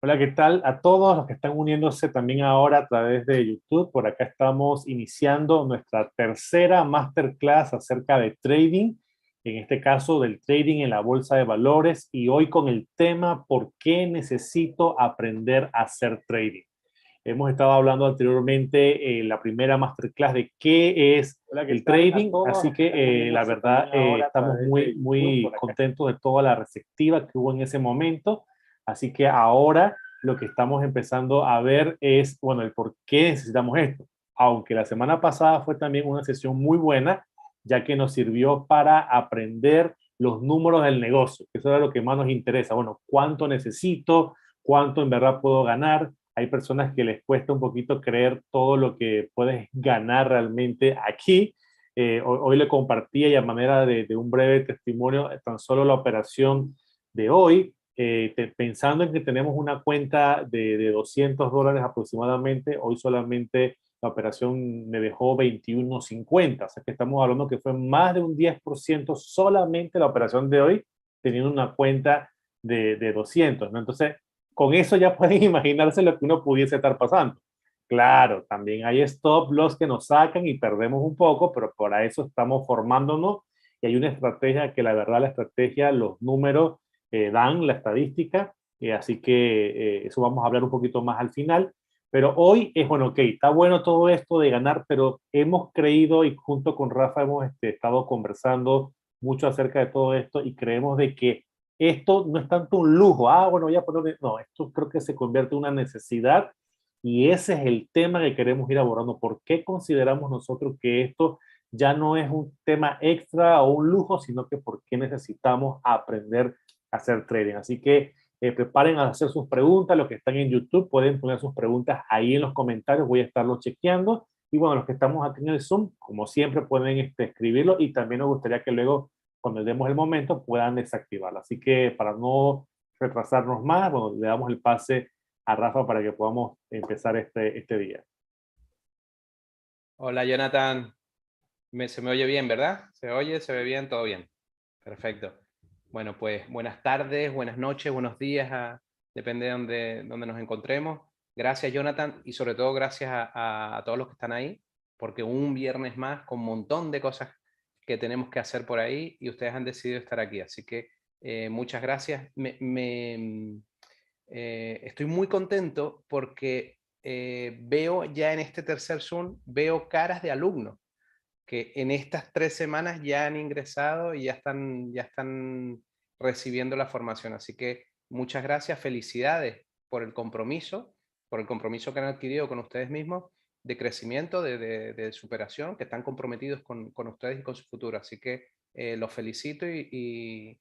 Hola, ¿qué tal? A todos los que están uniéndose también ahora a través de YouTube. Por acá estamos iniciando nuestra tercera masterclass acerca de trading, en este caso del trading en la bolsa de valores, y hoy con el tema ¿por qué necesito aprender a hacer trading? Hemos estado hablando anteriormente en la primera masterclass de qué es el trading, así que la verdad estamos muy contentos de toda la receptiva que hubo en ese momento. Así que ahora lo que estamos empezando a ver es, bueno, el por qué necesitamos esto. Aunque la semana pasada fue también una sesión muy buena, ya que nos sirvió para aprender los números del negocio, que eso era lo que más nos interesa. Bueno, ¿cuánto necesito? ¿Cuánto en verdad puedo ganar? Hay personas que les cuesta un poquito creer todo lo que puedes ganar realmente aquí. Hoy le compartía y a manera de un breve testimonio tan solo la operación de hoy, pensando en que tenemos una cuenta de $200 aproximadamente, hoy solamente la operación me dejó 21.50, o sea que estamos hablando que fue más de un 10% solamente la operación de hoy, teniendo una cuenta de 200, ¿no? Entonces, con eso ya pueden imaginarse lo que uno pudiese estar pasando. Claro, también hay stop loss que nos sacan y perdemos un poco, pero por eso estamos formándonos y hay una estrategia que la verdad la estrategia, los números dan la estadística, así que eso vamos a hablar un poquito más al final. Pero hoy es bueno, ok, está bueno todo esto de ganar, pero hemos creído y junto con Rafa hemos estado conversando mucho acerca de todo esto y creemos de que esto no es tanto un lujo, bueno, ya poner, no, esto creo que se convierte en una necesidad y ese es el tema que queremos ir abordando. ¿Por qué consideramos nosotros que esto ya no es un tema extra o un lujo, sino que por qué necesitamos aprender a hacer trading? Así que preparen a hacer sus preguntas, los que están en YouTube pueden poner sus preguntas ahí en los comentarios, voy a estarlo chequeando. Y bueno, los que estamos aquí en el Zoom, como siempre, pueden escribirlo y también nos gustaría que luego cuando le demos el momento, puedan desactivarla. Así que para no retrasarnos más, bueno, le damos el pase a Rafa para que podamos empezar este día. Hola Jonathan, se me oye bien, ¿verdad? Se oye, se ve bien, todo bien. Perfecto. Bueno, pues buenas tardes, buenas noches, buenos días, depende de donde nos encontremos. Gracias Jonathan y sobre todo gracias a todos los que están ahí, porque un viernes más con un montón de cosas que tenemos que hacer por ahí y ustedes han decidido estar aquí. Así que muchas gracias. Estoy muy contento porque veo ya en este tercer Zoom, veo caras de alumnos que en estas 3 semanas ya han ingresado y ya están recibiendo la formación. Así que muchas gracias, felicidades por el compromiso que han adquirido con ustedes mismos de crecimiento, de superación, que están comprometidos con ustedes y con su futuro. Así que los felicito y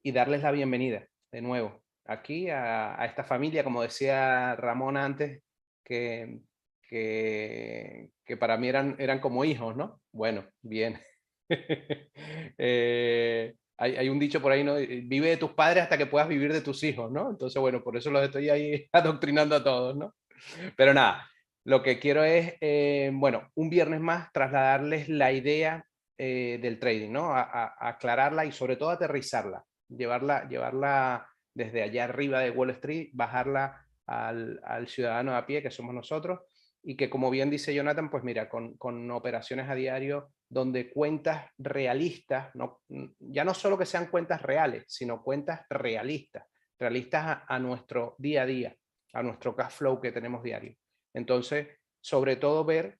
darles la bienvenida de nuevo aquí a esta familia, como decía Ramón antes, que, que para mí eran como hijos, ¿no? Bueno, bien. Hay un dicho por ahí, ¿no? Vive de tus padres hasta que puedas vivir de tus hijos, ¿no? Entonces, bueno, por eso los estoy ahí adoctrinando a todos, ¿no? Pero nada, lo que quiero es, bueno, un viernes más trasladarles la idea del trading, ¿no? A aclararla y sobre todo aterrizarla, llevarla desde allá arriba de Wall Street, bajarla al ciudadano a pie que somos nosotros y que como bien dice Jonathan, pues mira, con operaciones a diario donde cuentas realistas, no, ya no solo que sean cuentas reales, sino cuentas realistas, realistas a nuestro día a día, a nuestro cash flow que tenemos diario. Entonces, sobre todo ver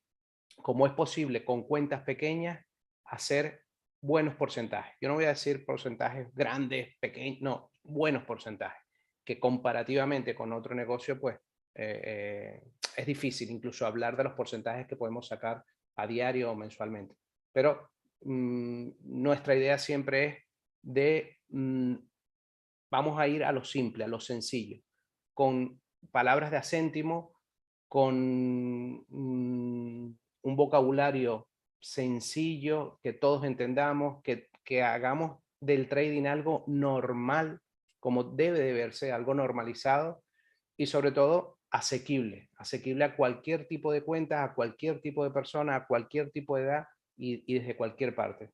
cómo es posible con cuentas pequeñas hacer buenos porcentajes. Yo no voy a decir porcentajes grandes, pequeños, no, buenos porcentajes, que comparativamente con otro negocio, pues es difícil incluso hablar de los porcentajes que podemos sacar a diario o mensualmente. Pero nuestra idea siempre es de vamos a ir a lo simple, a lo sencillo, con palabras de a céntimo, con un vocabulario sencillo, que todos entendamos, que hagamos del trading algo normal, como debe de verse, algo normalizado y sobre todo asequible a cualquier tipo de cuenta, a cualquier tipo de persona, a cualquier tipo de edad y desde cualquier parte.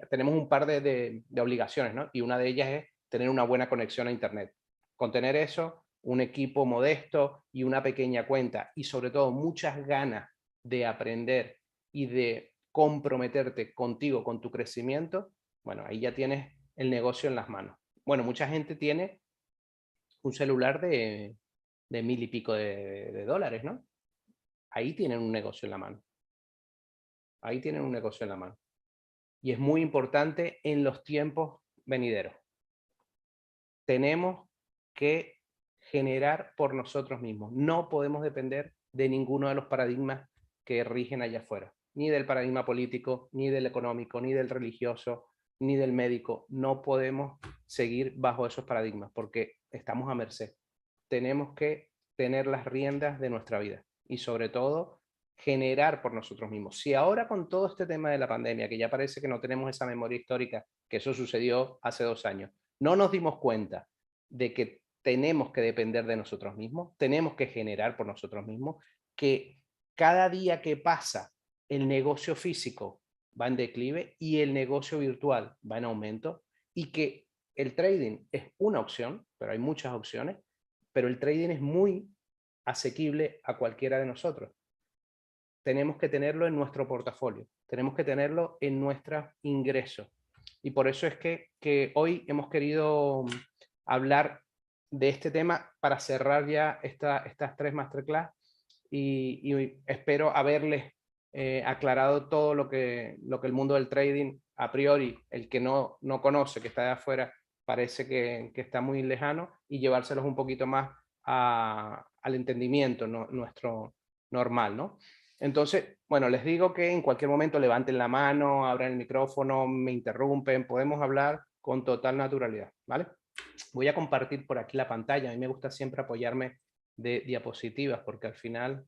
Tenemos un par de obligaciones, ¿no? Y una de ellas es tener una buena conexión a Internet. Con tener eso, un equipo modesto y una pequeña cuenta, y sobre todo muchas ganas de aprender y de comprometerte contigo, con tu crecimiento, bueno, ahí ya tienes el negocio en las manos. Bueno, mucha gente tiene un celular de 1000 y pico de dólares, ¿no? Ahí tienen un negocio en la mano. Ahí tienen un negocio en la mano. Y es muy importante en los tiempos venideros. Tenemos que generar por nosotros mismos. No podemos depender de ninguno de los paradigmas que rigen allá afuera. Ni del paradigma político, ni del económico, ni del religioso, ni del médico. No podemos seguir bajo esos paradigmas porque estamos a merced. Tenemos que tener las riendas de nuestra vida y sobre todo generar por nosotros mismos. Si ahora con todo este tema de la pandemia, que ya parece que no tenemos esa memoria histórica, que eso sucedió hace 2 años, no nos dimos cuenta de que tenemos que depender de nosotros mismos, tenemos que generar por nosotros mismos, que cada día que pasa el negocio físico va en declive y el negocio virtual va en aumento, y que el trading es una opción, pero hay muchas opciones, pero el trading es muy asequible a cualquiera de nosotros. Tenemos que tenerlo en nuestro portafolio, tenemos que tenerlo en nuestros ingresos. Y por eso es que hoy hemos querido hablar de este tema para cerrar ya estas 3 masterclass y espero haberles aclarado todo lo que el mundo del trading, a priori, el que no conoce, que está de afuera, parece que está muy lejano, y llevárselos un poquito más al entendimiento nuestro normal, ¿no? Entonces, bueno, les digo que en cualquier momento levanten la mano, abran el micrófono, me interrumpen, podemos hablar con total naturalidad, ¿vale? Voy a compartir por aquí la pantalla. A mí me gusta siempre apoyarme de diapositivas porque al final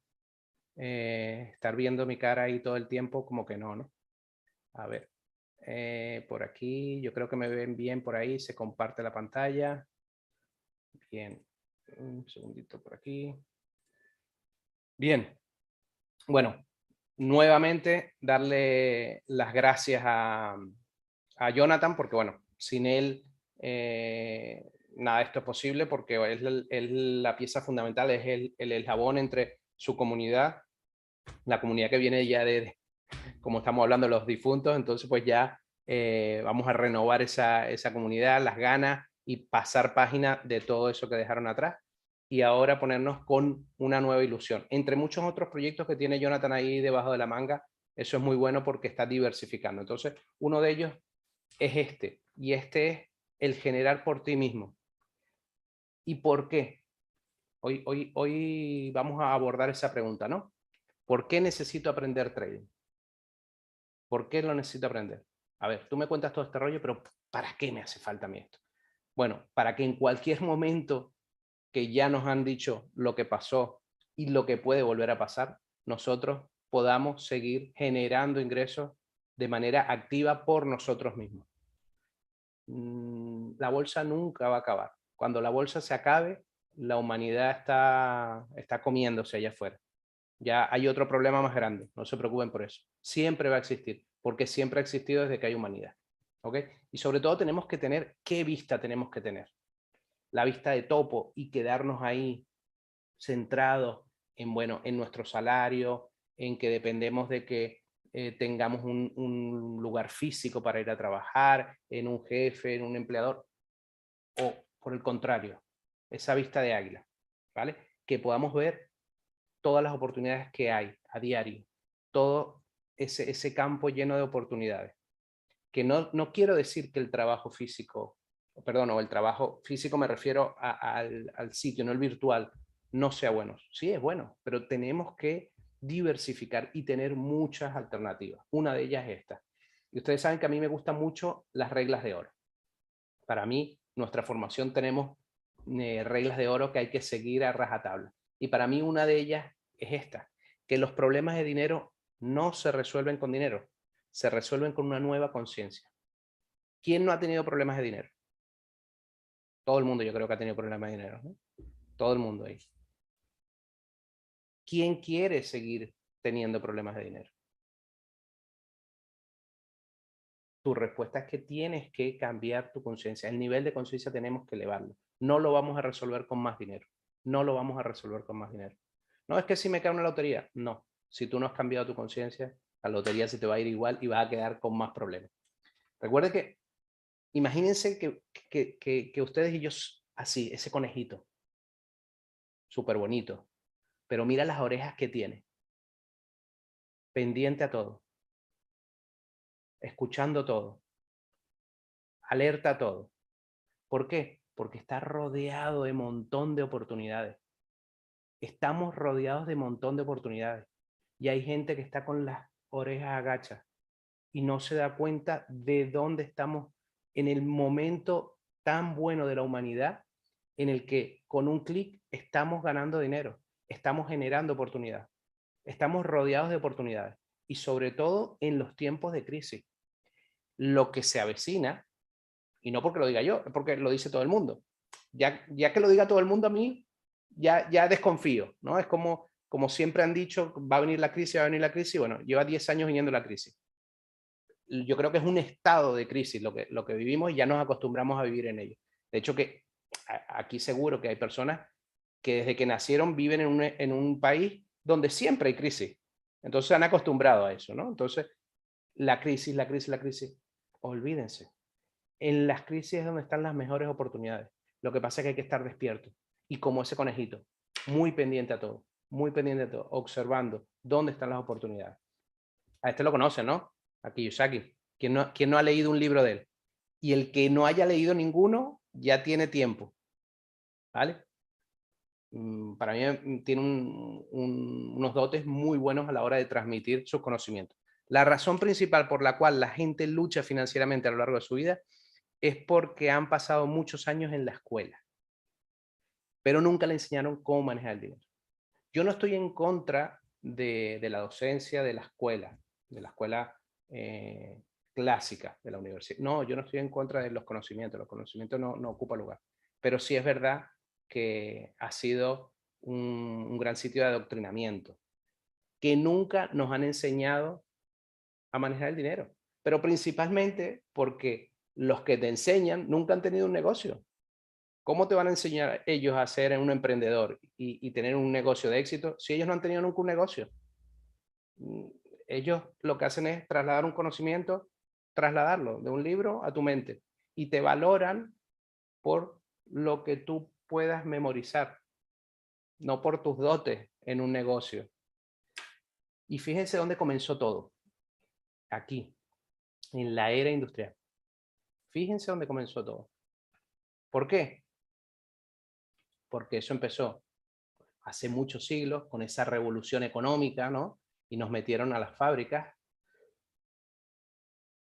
estar viendo mi cara ahí todo el tiempo como que no, ¿no? A ver, por aquí yo creo que me ven bien por ahí, se comparte la pantalla. Bien, un segundito por aquí. Bien, bueno, nuevamente darle las gracias a Jonathan porque, bueno, sin él nada de esto es posible porque es la pieza fundamental, es el eslabón entre su comunidad, la comunidad que viene ya como estamos hablando, los difuntos. Entonces pues ya vamos a renovar esa comunidad, las ganas, y pasar página de todo eso que dejaron atrás y ahora ponernos con una nueva ilusión. Entre muchos otros proyectos que tiene Jonathan ahí debajo de la manga, eso es muy bueno porque está diversificando. Entonces, uno de ellos es este, y este es el generar por ti mismo. ¿Y por qué? Hoy vamos a abordar esa pregunta, ¿no? ¿Por qué necesito aprender trading? ¿Por qué lo necesito aprender? A ver, tú me cuentas todo este rollo, pero ¿para qué me hace falta a mí esto? Bueno, para que en cualquier momento que ya nos han dicho lo que pasó y lo que puede volver a pasar, nosotros podamos seguir generando ingresos de manera activa por nosotros mismos. La bolsa nunca va a acabar. Cuando la bolsa se acabe, la humanidad está comiéndose allá afuera. Ya hay otro problema más grande, no se preocupen por eso. Siempre va a existir, porque siempre ha existido desde que hay humanidad. ¿Ok? Y sobre todo tenemos que tener, ¿qué vista tenemos que tener? La vista de topo, y quedarnos ahí centrados en, bueno, en nuestro salario, en que dependemos de que tengamos un lugar físico para ir a trabajar, en un jefe, en un empleador, o por el contrario, esa vista de águila, ¿vale? Que podamos ver todas las oportunidades que hay a diario, todo ese campo lleno de oportunidades. Que no quiero decir que el trabajo físico, perdón, o el trabajo físico me refiero al sitio, no el virtual, no sea bueno. Sí, es bueno, pero tenemos que diversificar y tener muchas alternativas. Una de ellas es esta. Y ustedes saben que a mí me gustan mucho las reglas de oro. Para mí, nuestra formación tenemos reglas de oro que hay que seguir a rajatabla. Y para mí una de ellas es esta, que los problemas de dinero no se resuelven con dinero, se resuelven con una nueva conciencia. ¿Quién no ha tenido problemas de dinero? Todo el mundo, yo creo que ha tenido problemas de dinero, ¿no? Todo el mundo ahí. ¿Quién quiere seguir teniendo problemas de dinero? Tu respuesta es que tienes que cambiar tu conciencia. El nivel de conciencia tenemos que elevarlo. no lo vamos a resolver con más dinero. No lo vamos a resolver con más dinero. No es que si me cae una lotería, no. Si tú no has cambiado tu conciencia, la lotería se te va a ir igual y vas a quedar con más problemas. Recuerde que, imagínense que ustedes y yo, así, ese conejito, súper bonito, pero mira las orejas que tiene, pendiente a todo, escuchando todo, alerta a todo. ¿Por qué? Porque está rodeado de un montón de oportunidades. Estamos rodeados de un montón de oportunidades. Y hay gente que está con las orejas agachas y no se da cuenta de dónde estamos en el momento tan bueno de la humanidad en el que con un clic estamos ganando dinero, estamos generando oportunidades, estamos rodeados de oportunidades y sobre todo en los tiempos de crisis. Lo que se avecina, y no porque lo diga yo, es porque lo dice todo el mundo. Ya que lo diga todo el mundo, a mí ya desconfío, ¿no? Es como siempre han dicho, va a venir la crisis, va a venir la crisis. Bueno, lleva 10 años viniendo la crisis. Yo creo que es un estado de crisis lo que vivimos y ya nos acostumbramos a vivir en ello. De hecho, que aquí seguro que hay personas que desde que nacieron viven en un país donde siempre hay crisis. Entonces se han acostumbrado a eso, ¿no? Entonces, la crisis, olvídense. En las crisis es donde están las mejores oportunidades. Lo que pasa es que hay que estar despierto. Y como ese conejito, muy pendiente a todo, observando dónde están las oportunidades. A este lo conocen, ¿no? A Kiyosaki. ¿Quién no ha leído un libro de él? Y el que no haya leído ninguno, ya tiene tiempo. ¿Vale? Para mí tiene unos dotes muy buenos a la hora de transmitir sus conocimientos. La razón principal por la cual la gente lucha financieramente a lo largo de su vida es porque han pasado muchos años en la escuela, pero nunca le enseñaron cómo manejar el dinero. Yo no estoy en contra de la docencia de la escuela clásica de la universidad. No, yo no estoy en contra de los conocimientos no ocupan lugar. Pero sí es verdad que ha sido un gran sitio de adoctrinamiento, que nunca nos han enseñado a manejar el dinero, pero principalmente porque los que te enseñan nunca han tenido un negocio. ¿Cómo te van a enseñar ellos a ser un emprendedor y tener un negocio de éxito si ellos no han tenido nunca un negocio? Ellos lo que hacen es trasladar un conocimiento, trasladarlo de un libro a tu mente y te valoran por lo que tú puedas memorizar, no por tus dotes en un negocio. Y fíjense dónde comenzó todo. Aquí, en la era industrial. Fíjense dónde comenzó todo. ¿Por qué? Porque eso empezó hace muchos siglos con esa revolución económica, ¿no? Y nos metieron a las fábricas.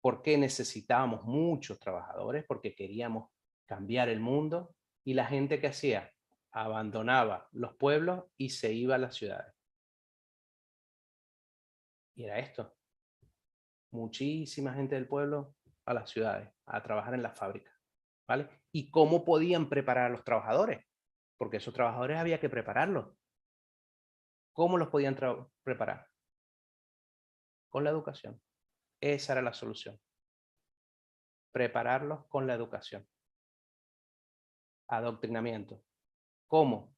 ¿Por qué necesitábamos muchos trabajadores? Porque queríamos cambiar el mundo y la gente que hacía abandonaba los pueblos y se iba a las ciudades. Y era esto. Muchísima gente del pueblo a las ciudades, a trabajar en las fábricas. ¿Vale? ¿Y cómo podían preparar a los trabajadores? Porque esos trabajadores había que prepararlos. ¿Cómo los podían preparar? Con la educación. Esa era la solución. Prepararlos con la educación. Adoctrinamiento. ¿Cómo?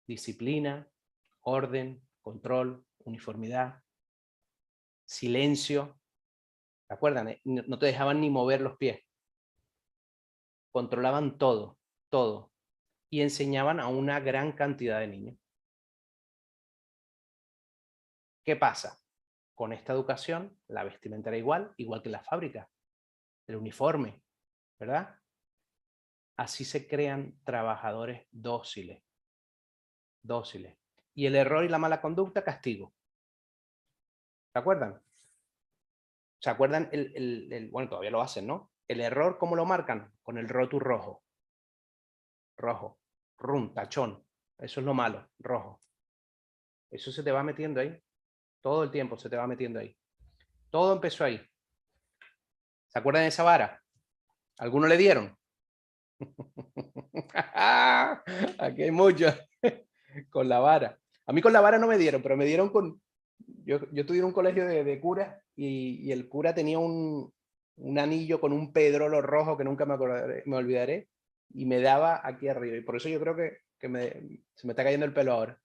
Disciplina, orden, control, uniformidad, silencio. ¿Se acuerdan? No te dejaban ni mover los pies. Controlaban todo, todo. Y enseñaban a una gran cantidad de niños. ¿Qué pasa? Con esta educación, la vestimenta era igual que en la fábrica. El uniforme, ¿verdad? Así se crean trabajadores dóciles. Dóciles. Y el error y la mala conducta, castigo. ¿Se acuerdan? ¿Se acuerdan? Bueno, todavía lo hacen, ¿no? El error, ¿cómo lo marcan? Con el rótulo rojo. Rojo. Rum, tachón. Eso es lo malo, rojo. Eso se te va metiendo ahí. Todo el tiempo se te va metiendo ahí. Todo empezó ahí. ¿Se acuerdan de esa vara? ¿Alguno le dieron? Aquí hay muchos. Con la vara. A mí con la vara no me dieron, pero me dieron con... Yo estudié en un colegio de curas y el cura tenía un anillo con un pedrolo rojo que nunca me olvidaré. y me daba aquí arriba. Y por eso yo creo que se me está cayendo el pelo ahora.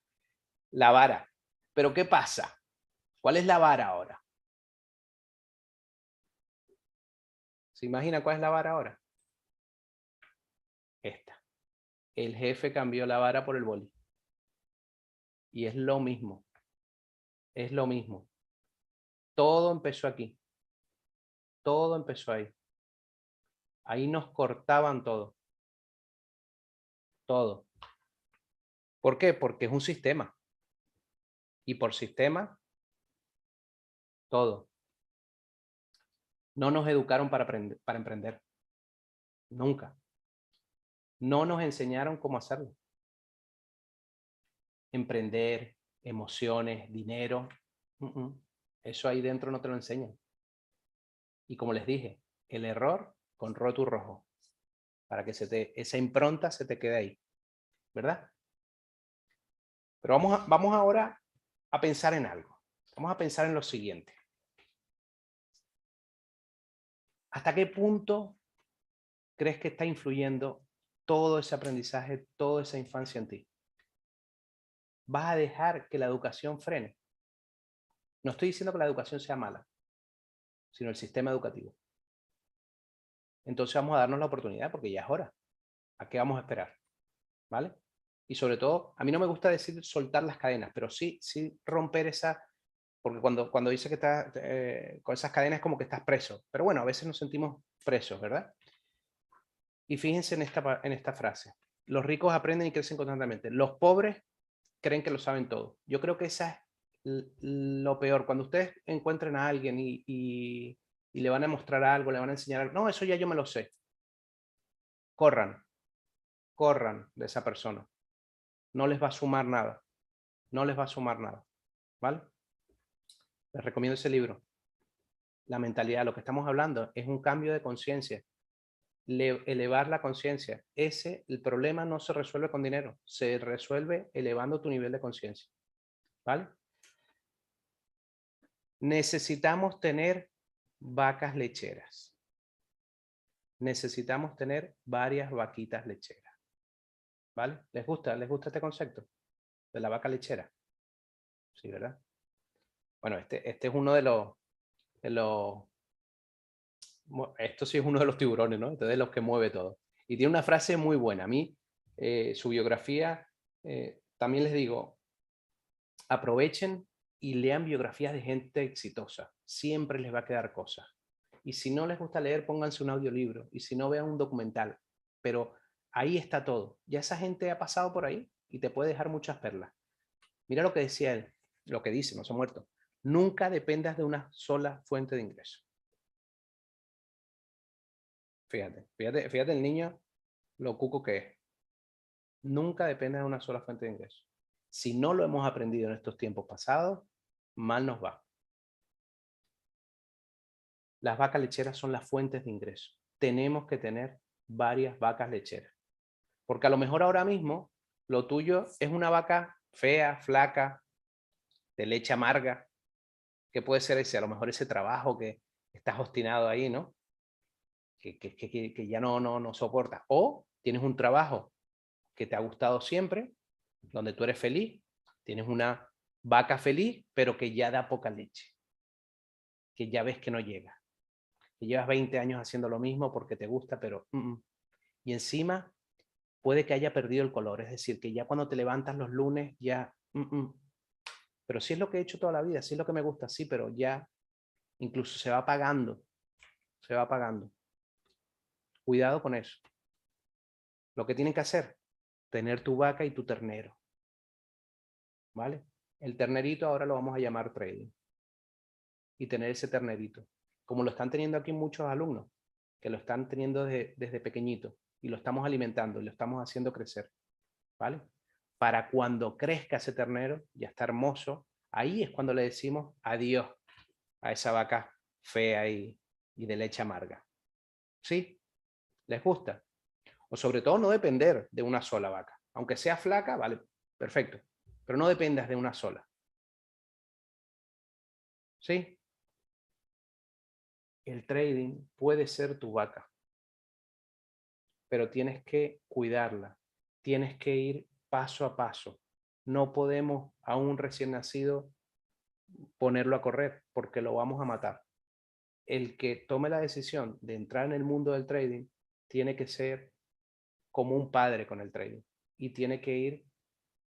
La vara. Pero ¿qué pasa? ¿Cuál es la vara ahora? ¿Se imagina cuál es la vara ahora? Esta. El jefe cambió la vara por el boli. Y es lo mismo. Es lo mismo. Todo empezó aquí. Todo empezó ahí. Ahí nos cortaban todo. Todo. ¿Por qué? Porque es un sistema. Y por sistema, todo. No nos educaron para emprender. Nunca. No nos enseñaron cómo hacerlo. Emprender, emociones, dinero. Eso ahí dentro no te lo enseñan. Y como les dije, el error con roto rojo. Para que esa impronta se te quede ahí. ¿Verdad? Pero vamos ahora a pensar en algo. Vamos a pensar en lo siguiente. ¿Hasta qué punto crees que está influyendo todo ese aprendizaje, toda esa infancia en ti? ¿Vas a dejar que la educación frene? No estoy diciendo que la educación sea mala, sino el sistema educativo. Entonces vamos a darnos la oportunidad porque ya es hora. ¿A qué vamos a esperar? ¿Vale? Y sobre todo, a mí no me gusta decir soltar las cadenas, pero sí romper esa, porque cuando dice que estás con esas cadenas es como que estás preso. Pero bueno, a veces nos sentimos presos, ¿verdad? Y fíjense en esta frase. Los ricos aprenden y crecen constantemente. Los pobres creen que lo saben todo. Yo creo que esa es lo peor. Cuando ustedes encuentren a alguien y le van a mostrar algo, le van a enseñar algo, no, eso ya yo me lo sé. Corran, corran de esa persona. No les va a sumar nada. No les va a sumar nada. ¿Vale? Les recomiendo ese libro. La mentalidad, lo que estamos hablando es un cambio de conciencia. Elevar la conciencia. El problema no se resuelve con dinero, se resuelve elevando tu nivel de conciencia. ¿Vale? Necesitamos tener vacas lecheras. Necesitamos tener varias vaquitas lecheras. ¿Vale? ¿Les gusta este concepto de la vaca lechera? Sí, ¿verdad? Bueno, este es uno de los, esto sí es uno de los tiburones, ¿no? Este es de los que mueve todo. Y tiene una frase muy buena. A mí, su biografía, también les digo, aprovechen y lean biografías de gente exitosa. Siempre les va a quedar cosas. Y si no les gusta leer, pónganse un audiolibro. Y si no, vean un documental. Pero ahí está todo. Ya esa gente ha pasado por ahí y te puede dejar muchas perlas. Mira lo que decía él, lo que dice, no se ha muerto. Nunca dependas de una sola fuente de ingreso. Fíjate el niño, lo cuco que es. Nunca dependas de una sola fuente de ingreso. Si no lo hemos aprendido en estos tiempos pasados, mal nos va. Las vacas lecheras son las fuentes de ingreso. Tenemos que tener varias vacas lecheras. Porque a lo mejor ahora mismo lo tuyo es una vaca fea, flaca, de leche amarga, que puede ser ese, a lo mejor ese trabajo que estás obstinado ahí, ¿no? Que ya no soportas. O tienes un trabajo que te ha gustado siempre, donde tú eres feliz, tienes una vaca feliz, pero que ya da poca leche, que ya ves que no llega, que llevas 20 años haciendo lo mismo porque te gusta, pero... Y encima puede que haya perdido el color, es decir, que ya cuando te levantas los lunes ya... Pero sí es lo que he hecho toda la vida, sí es lo que me gusta, sí, pero ya incluso se va apagando, se va apagando. Cuidado con eso. Lo que tienen que hacer, tener tu vaca y tu ternero. ¿Vale? El ternerito ahora lo vamos a llamar trading. Y tener ese ternerito. Como lo están teniendo aquí muchos alumnos, que lo están teniendo desde pequeñito. Y lo estamos alimentando y lo estamos haciendo crecer. ¿Vale? Para cuando crezca ese ternero, ya está hermoso, ahí es cuando le decimos adiós a esa vaca fea y de leche amarga. ¿Sí? ¿Les gusta? O sobre todo no depender de una sola vaca. Aunque sea flaca, vale, perfecto. Pero no dependas de una sola. ¿Sí? El trading puede ser tu vaca. pero tienes que cuidarla, tienes que ir paso a paso. No podemos a un recién nacido ponerlo a correr porque lo vamos a matar. El que tome la decisión de entrar en el mundo del trading tiene que ser como un padre con el trading y tiene que ir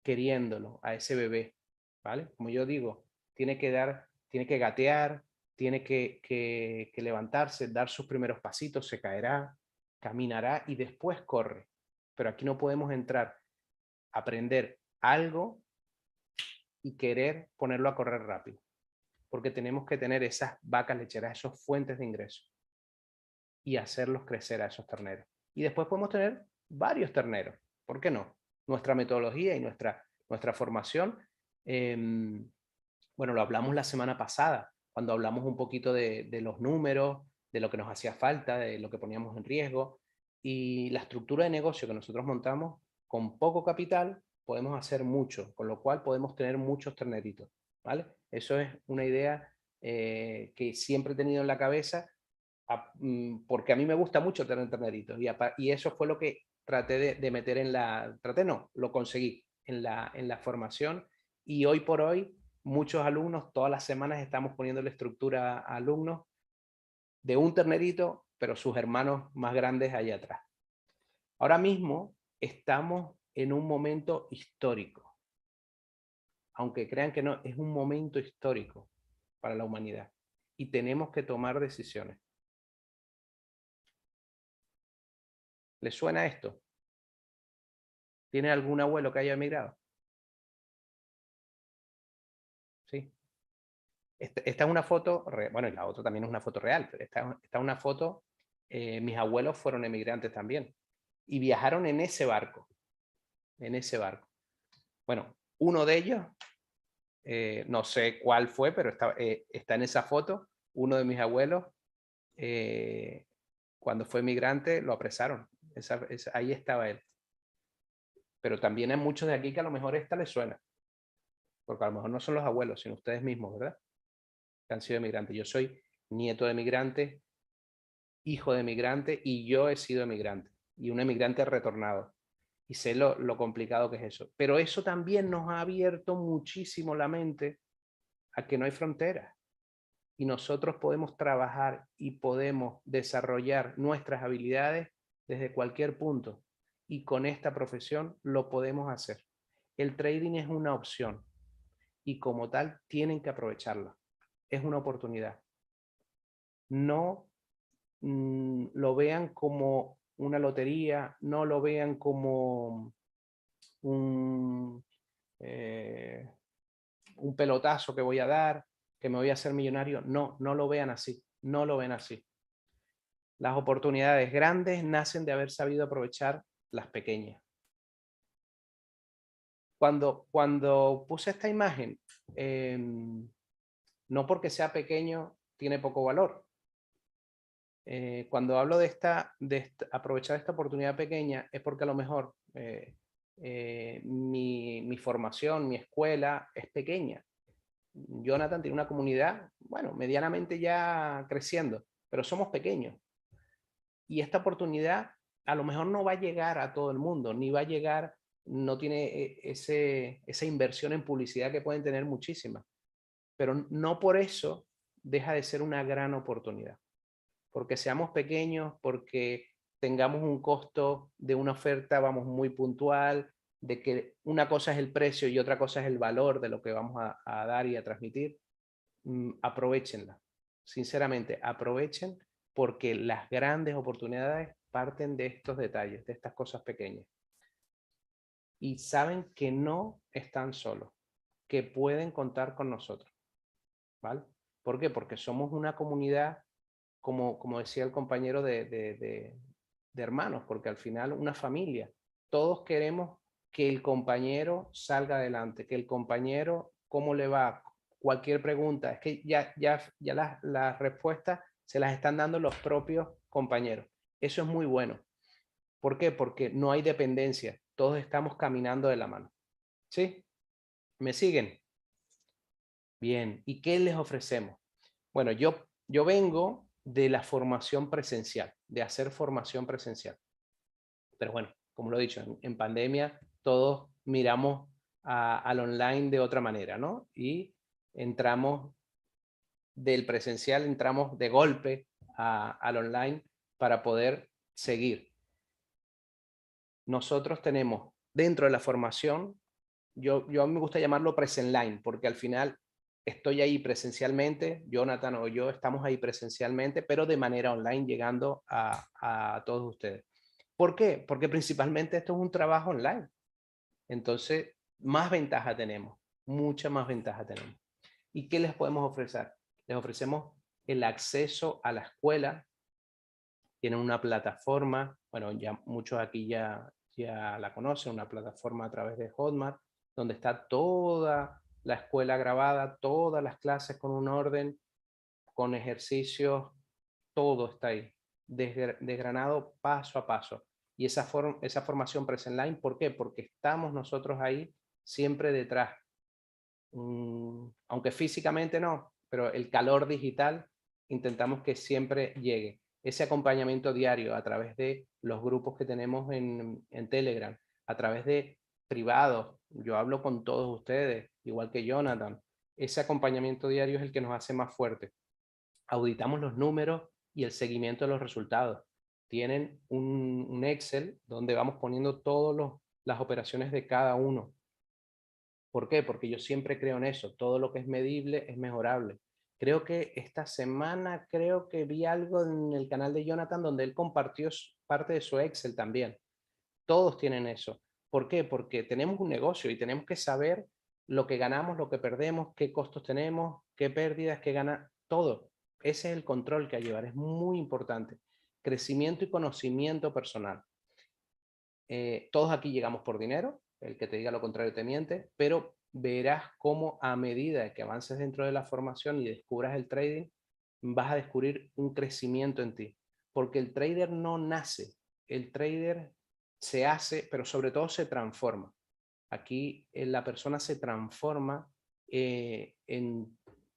queriéndolo a ese bebé, ¿vale? Como yo digo, tiene que gatear, tiene que levantarse, dar sus primeros pasitos, se caerá, caminará y después corre. Pero aquí no podemos entrar, aprender algo y querer ponerlo a correr rápido, porque tenemos que tener esas vacas lecheras, esos fuentes de ingreso y hacerlos crecer a esos terneros. Y después podemos tener varios terneros, ¿por qué no? Nuestra metodología y nuestra formación, bueno, lo hablamos la semana pasada, cuando hablamos un poquito de los números, de lo que nos hacía falta, de lo que poníamos en riesgo, y la estructura de negocio que nosotros montamos, con poco capital, podemos hacer mucho, con lo cual podemos tener muchos terneritos, ¿vale? Eso es una idea que siempre he tenido en la cabeza, porque a mí me gusta mucho tener terneritos, y eso fue lo que traté de meter lo conseguí en la formación, y hoy por hoy muchos alumnos, todas las semanas estamos poniéndole estructura a alumnos de un ternerito, pero sus hermanos más grandes allá atrás. Ahora mismo estamos en un momento histórico. Aunque crean que no, es un momento histórico para la humanidad. Y tenemos que tomar decisiones. ¿Les suena esto? ¿Tiene algún abuelo que haya emigrado? Sí. Esta es una foto, bueno, y la otra también es una foto real, pero esta es una foto, mis abuelos fueron emigrantes también y viajaron en ese barco, Bueno, uno de ellos, no sé cuál fue, pero está en esa foto, uno de mis abuelos, cuando fue emigrante lo apresaron, ahí estaba él. Pero también hay muchos de aquí que a lo mejor esta les suena, porque a lo mejor no son los abuelos, sino ustedes mismos, ¿verdad? Que han sido emigrantes. Yo soy nieto de emigrante, hijo de emigrante, y yo he sido emigrante, y un emigrante retornado. Y sé lo complicado que es eso. Pero eso también nos ha abierto muchísimo la mente a que no hay fronteras. Y nosotros podemos trabajar y podemos desarrollar nuestras habilidades desde cualquier punto. Y con esta profesión lo podemos hacer. El trading es una opción y como tal tienen que aprovecharla. Es una oportunidad. No lo vean como una lotería, no lo vean como un, eh, un pelotazo que voy a dar, que me voy a hacer millonario. No, no lo vean así, no lo ven así. Las oportunidades grandes nacen de haber sabido aprovechar las pequeñas. Cuando puse esta imagen, no porque sea pequeño tiene poco valor. Cuando hablo de aprovechar esta oportunidad pequeña es porque a lo mejor mi formación, mi escuela es pequeña. Jonathan tiene una comunidad, bueno, medianamente ya creciendo, pero somos pequeños. Y esta oportunidad a lo mejor no va a llegar a todo el mundo, ni va a llegar, no tiene esa inversión en publicidad que pueden tener muchísimas, pero no por eso deja de ser una gran oportunidad. Porque seamos pequeños, porque tengamos un costo de una oferta, vamos, muy puntual, de que una cosa es el precio y otra cosa es el valor de lo que vamos a dar y a transmitir, aprovechenla. Sinceramente, aprovechen porque las grandes oportunidades parten de estos detalles, de estas cosas pequeñas. Y saben que no están solos, que pueden contar con nosotros. ¿Vale? ¿Por qué? Porque somos una comunidad, como decía el compañero, de hermanos, porque al final una familia. Todos queremos que el compañero salga adelante, que el compañero, ¿cómo le va? Cualquier pregunta, es que ya las respuestas se las están dando los propios compañeros. Eso es muy bueno. ¿Por qué? Porque no hay dependencia, todos estamos caminando de la mano. ¿Sí? ¿Me siguen? Bien, ¿y qué les ofrecemos? Bueno, yo vengo de la formación presencial, de hacer formación presencial. Pero bueno, como lo he dicho, en pandemia todos miramos al online de otra manera, ¿no? Y entramos del presencial, entramos de golpe al online para poder seguir. Nosotros tenemos dentro de la formación, yo a mí me gusta llamarlo presenline, porque al final estoy ahí presencialmente, Jonathan o yo estamos ahí presencialmente, pero de manera online llegando a todos ustedes. ¿Por qué? Porque principalmente esto es un trabajo online. Entonces, más ventaja tenemos, mucha más ventaja tenemos. ¿Y qué les podemos ofrecer? Les ofrecemos el acceso a la escuela, tienen una plataforma, bueno, ya muchos aquí ya la conocen, una plataforma a través de Hotmart, donde está toda la escuela grabada, todas las clases con un orden, con ejercicios, todo está ahí, desgranado paso a paso. Y esa formación Presentline, ¿por qué? Porque estamos nosotros ahí siempre detrás. Aunque físicamente no, pero el calor digital intentamos que siempre llegue. Ese acompañamiento diario a través de los grupos que tenemos en Telegram, a través de privados, yo hablo con todos ustedes, igual que Jonathan, ese acompañamiento diario es el que nos hace más fuertes. Auditamos los números y el seguimiento de los resultados. Tienen un Excel donde vamos poniendo todas las operaciones de cada uno. ¿Por qué? Porque yo siempre creo en eso. Todo lo que es medible es mejorable. Creo que esta semana, creo que vi algo en el canal de Jonathan donde él compartió parte de su Excel también. Todos tienen eso. ¿Por qué? Porque tenemos un negocio y tenemos que saber lo que ganamos, lo que perdemos, qué costos tenemos, qué pérdidas, qué gana, todo. Ese es el control que hay que llevar, es muy importante. Crecimiento y conocimiento personal. Todos aquí llegamos por dinero, el que te diga lo contrario te miente, pero verás cómo a medida que avances dentro de la formación y descubras el trading, vas a descubrir un crecimiento en ti. Porque el trader no nace, el trader se hace, pero sobre todo se transforma. Aquí la persona se transforma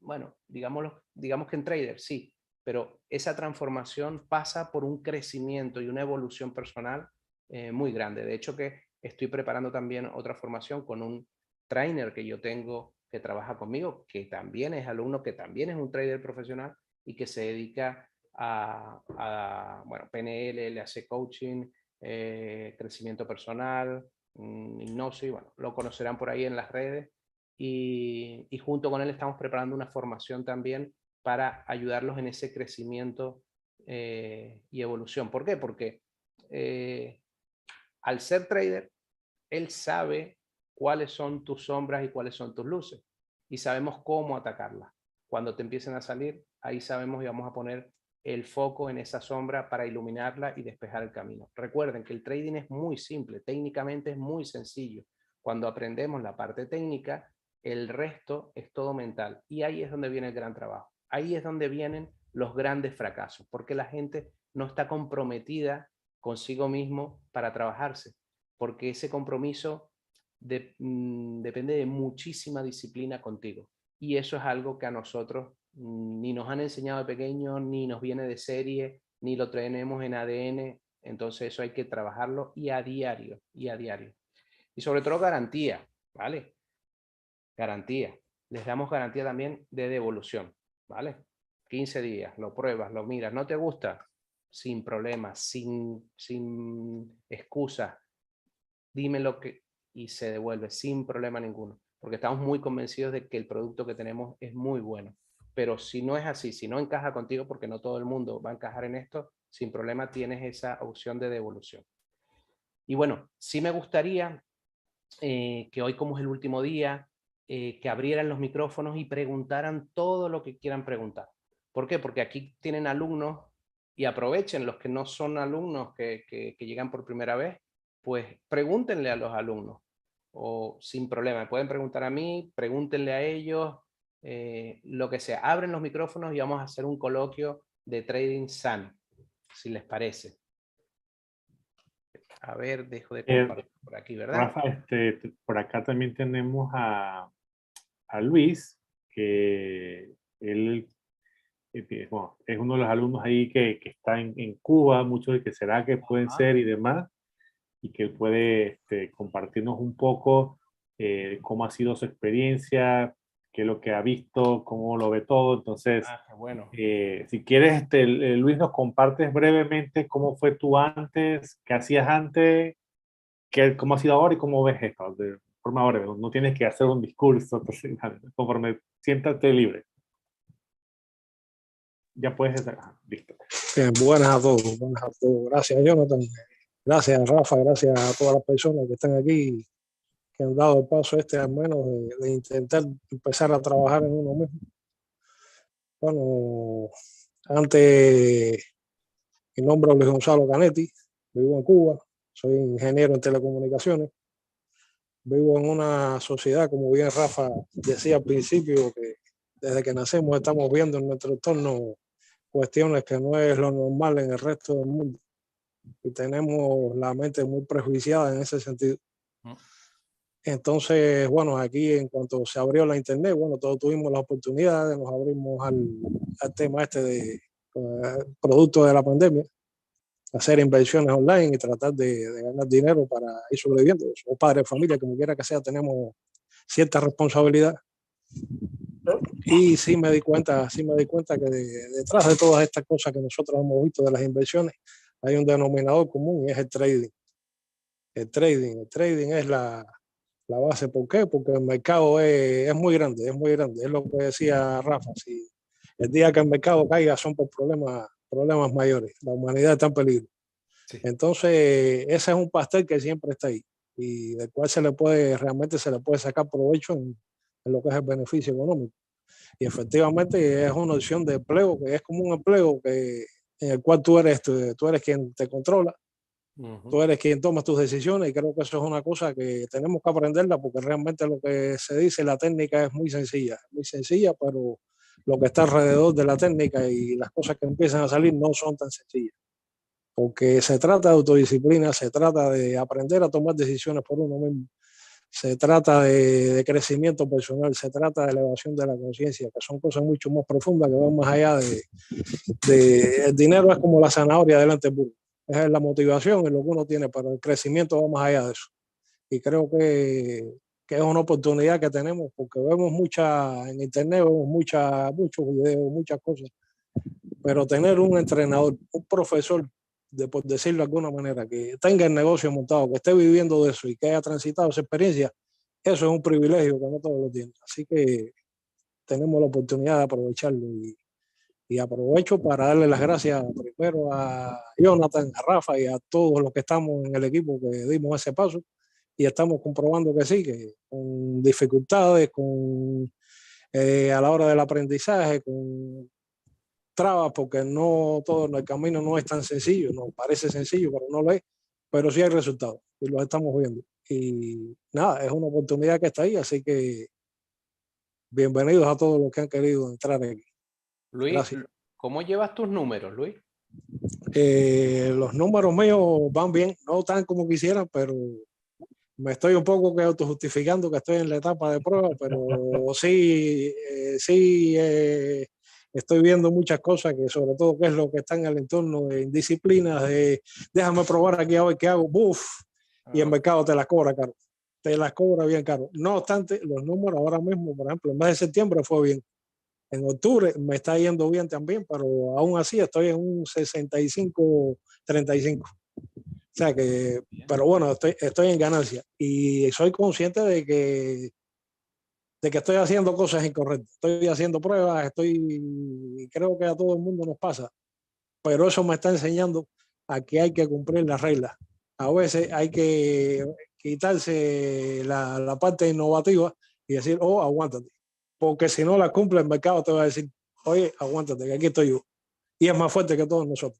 bueno, digamos que en trader, sí, pero esa transformación pasa por un crecimiento y una evolución personal muy grande. De hecho, que estoy preparando también otra formación con un trainer que yo tengo que trabaja conmigo, que también es alumno, que también es un trader profesional y que se dedica bueno, PNL, le hace coaching, crecimiento personal, hipnosis, bueno, lo conocerán por ahí en las redes. Y junto con él estamos preparando una formación también para ayudarlos en ese crecimiento y evolución. ¿Por qué? Porque al ser trader, él sabe cuáles son tus sombras y cuáles son tus luces. Y sabemos cómo atacarlas. Cuando te empiecen a salir, ahí sabemos y vamos a poner el foco en esa sombra para iluminarla y despejar el camino. Recuerden que el trading es muy simple, técnicamente es muy sencillo. Cuando aprendemos la parte técnica, el resto es todo mental. Y ahí es donde viene el gran trabajo. Ahí es donde vienen los grandes fracasos, porque la gente no está comprometida consigo mismo para trabajarse, porque ese compromiso depende de muchísima disciplina contigo. Y eso es algo que a nosotros ni nos han enseñado de pequeños, ni nos viene de serie, ni lo tenemos en ADN. Entonces eso hay que trabajarlo y a diario, y a diario. Y sobre todo garantía, ¿vale? Garantía. Les damos garantía también de devolución, ¿vale? 15 días, lo pruebas, lo miras, ¿no te gusta? Sin problemas, sin excusas. Dime lo que... y se devuelve sin problema ninguno. Porque estamos muy convencidos de que el producto que tenemos es muy bueno. Pero si no es así, si no encaja contigo, porque no todo el mundo va a encajar en esto, sin problema tienes esa opción de devolución. Y bueno, sí me gustaría que hoy, como es el último día, que abrieran los micrófonos y preguntaran todo lo que quieran preguntar. ¿Por qué? Porque aquí tienen alumnos y aprovechen los que no son alumnos que llegan por primera vez, pues pregúntenle a los alumnos o sin problema. Me pueden preguntar a mí, pregúntenle a ellos, lo que sea. Abren los micrófonos y vamos a hacer un coloquio de trading sano, si les parece. A ver, dejo de compartir por aquí, ¿verdad? Rafa, por acá también tenemos a Luis, que él bueno, es uno de los alumnos ahí que está en Cuba, muchos de que será que pueden Ajá. ser y demás. y que él puede compartirnos un poco cómo ha sido su experiencia, qué es lo que ha visto, cómo lo ve todo. Entonces, Qué bueno. si quieres, Luis, nos compartes brevemente cómo fue tú antes, qué hacías antes, cómo ha sido ahora y cómo ves esto, de forma breve. No tienes que hacer un discurso, entonces, conforme siéntate libre. Ya puedes estar. Listo. Bien, buenas a todos, buenas a todos. Gracias, Jonathan. Gracias, Rafa. Gracias a todas las personas que están aquí, que han dado el paso al menos de intentar empezar a trabajar en uno mismo. Bueno, antes, mi nombre es Luis Gonzalo Canetti, vivo en Cuba, soy ingeniero en telecomunicaciones, vivo en una sociedad, como bien Rafa decía al principio, que desde que nacemos estamos viendo en nuestro entorno cuestiones que no es lo normal en el resto del mundo y tenemos la mente muy prejuiciada en ese sentido. Entonces, bueno, aquí en cuanto se abrió la internet, bueno, todos tuvimos la oportunidad, nos abrimos al tema de producto de la pandemia, hacer inversiones online y tratar de ganar dinero para ir sobreviviendo. Somos padres de familia, como quiera que sea, tenemos cierta responsabilidad. Y sí me di cuenta que detrás de todas estas cosas que nosotros hemos visto de las inversiones, hay un denominador común y es el trading. El trading es la base. ¿Por qué? Porque el mercado es muy grande, es muy grande. Es lo que decía Rafa. Si el día que el mercado caiga son por problemas mayores. La humanidad está en peligro. Sí. Entonces, ese es un pastel que siempre está ahí y del cual realmente se le puede sacar provecho en lo que es el beneficio económico. Y efectivamente es una opción de empleo que es como un empleo en el cual tú eres quien te controla. Tú eres quien toma tus decisiones y creo que eso es una cosa que tenemos que aprenderla porque realmente lo que se dice, la técnica es muy sencilla, pero lo que está alrededor de la técnica y las cosas que empiezan a salir no son tan sencillas. Porque se trata de autodisciplina, se trata de aprender a tomar decisiones por uno mismo, se trata de crecimiento personal, se trata de elevación de la conciencia, que son cosas mucho más profundas que van más allá el dinero es como la zanahoria delante del burro. Es la motivación, es lo que uno tiene, pero el crecimiento va más allá de eso. Y creo que es una oportunidad que tenemos porque vemos en internet, vemos muchos videos, muchas cosas, pero tener un entrenador, un profesor, por decirlo de alguna manera, que tenga el negocio montado, que esté viviendo de eso y que haya transitado esa experiencia, eso es un privilegio que no todos lo tienen. Así que tenemos la oportunidad de aprovecharlo y aprovecho para darle las gracias primero a Jonathan, a Rafa y a todos los que estamos en el equipo que dimos ese paso y estamos comprobando que sí, que con dificultades, a la hora del aprendizaje, con trabas, porque no todo el camino no es tan sencillo, nos parece sencillo, pero no lo es, pero sí hay resultados y los estamos viendo. Y nada, es una oportunidad que está ahí, así que bienvenidos a todos los que han querido entrar aquí. Luis, gracias. ¿Cómo llevas tus números, Luis? Los números míos van bien, no tan como quisiera, pero me estoy un poco autojustificando que estoy en la etapa de prueba, pero sí, estoy viendo muchas cosas que sobre todo qué es lo que está en el entorno de indisciplinas, de déjame probar aquí a ver qué hago, ¡buf! Y el mercado te las cobra caro, te las cobra bien caro. No obstante, los números ahora mismo, por ejemplo, en mes de septiembre fue bien. En octubre me está yendo bien también, pero aún así estoy en un 65-35. O sea que, pero bueno, estoy en ganancia y soy consciente de que estoy haciendo cosas incorrectas. Estoy haciendo pruebas, creo que a todo el mundo nos pasa, pero eso me está enseñando a que hay que cumplir las reglas. A veces hay que quitarse la parte innovativa y decir, oh, aguántate. Porque si no la cumple el mercado te va a decir, oye, aguántate, que aquí estoy yo. Y es más fuerte que todos nosotros.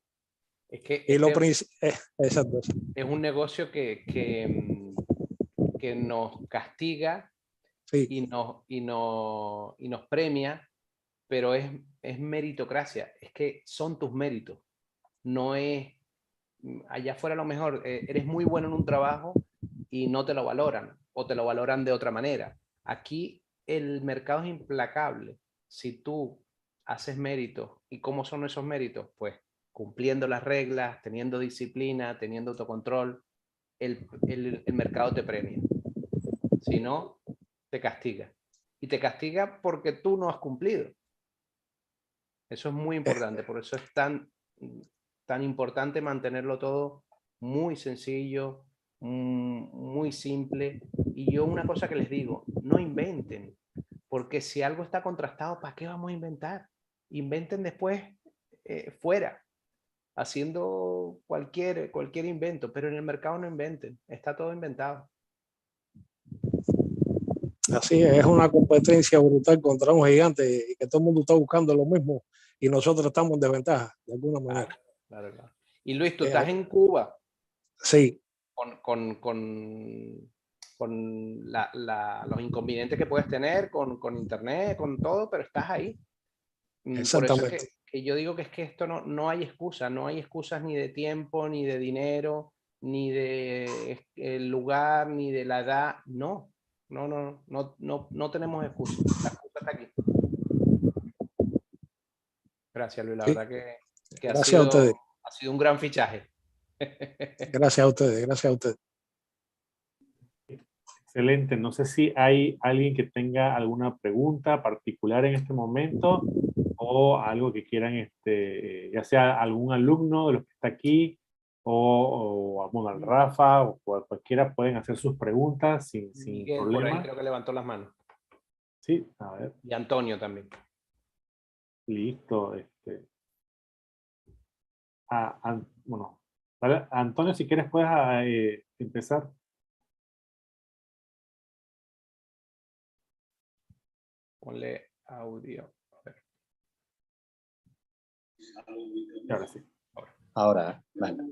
Es que y exacto. Es un negocio que nos castiga sí. y nos premia, pero es meritocracia. Es que son tus méritos. No es, allá afuera a lo mejor eres muy bueno en un trabajo y no te lo valoran o te lo valoran de otra manera. Aquí el mercado es implacable. Si tú haces méritos, ¿y cómo son esos méritos? Pues cumpliendo las reglas, teniendo disciplina, teniendo autocontrol, el mercado te premia. Si no, te castiga. Y te castiga porque tú no has cumplido. Eso es muy importante. Por eso es tan importante mantenerlo todo muy sencillo, muy simple. Y yo una cosa que les digo, no inventen. Porque si algo está contrastado, ¿para qué vamos a inventar? Inventen después fuera, haciendo cualquier invento, pero en el mercado no inventen, está todo inventado. Así es una competencia brutal contra un gigante y que todo el mundo está buscando lo mismo y nosotros estamos en desventaja, de alguna manera. Claro. Y Luis, tú estás en Cuba. Sí. Con los inconvenientes que puedes tener con internet, con todo, pero estás ahí. Exactamente. Por eso es que yo digo que es que esto no hay excusa, no hay excusas ni de tiempo, ni de dinero, ni de el lugar, ni de la edad. No tenemos excusa. La excusa está aquí. Gracias, Luis. La verdad que gracias a ustedes. Ha sido un gran fichaje. Gracias a ustedes, gracias a ustedes. Excelente. No sé si hay alguien que tenga alguna pregunta particular en este momento o algo que quieran, ya sea algún alumno de los que está aquí o bueno, Rafa o cualquiera pueden hacer sus preguntas sin Miguel, problema. por ahí creo que levantó las manos. Sí, a ver. Y Antonio también. Listo. Bueno, vale, Antonio, si quieres puedes empezar. Ponle audio. A ver. Ahora sí. Ahora, bueno.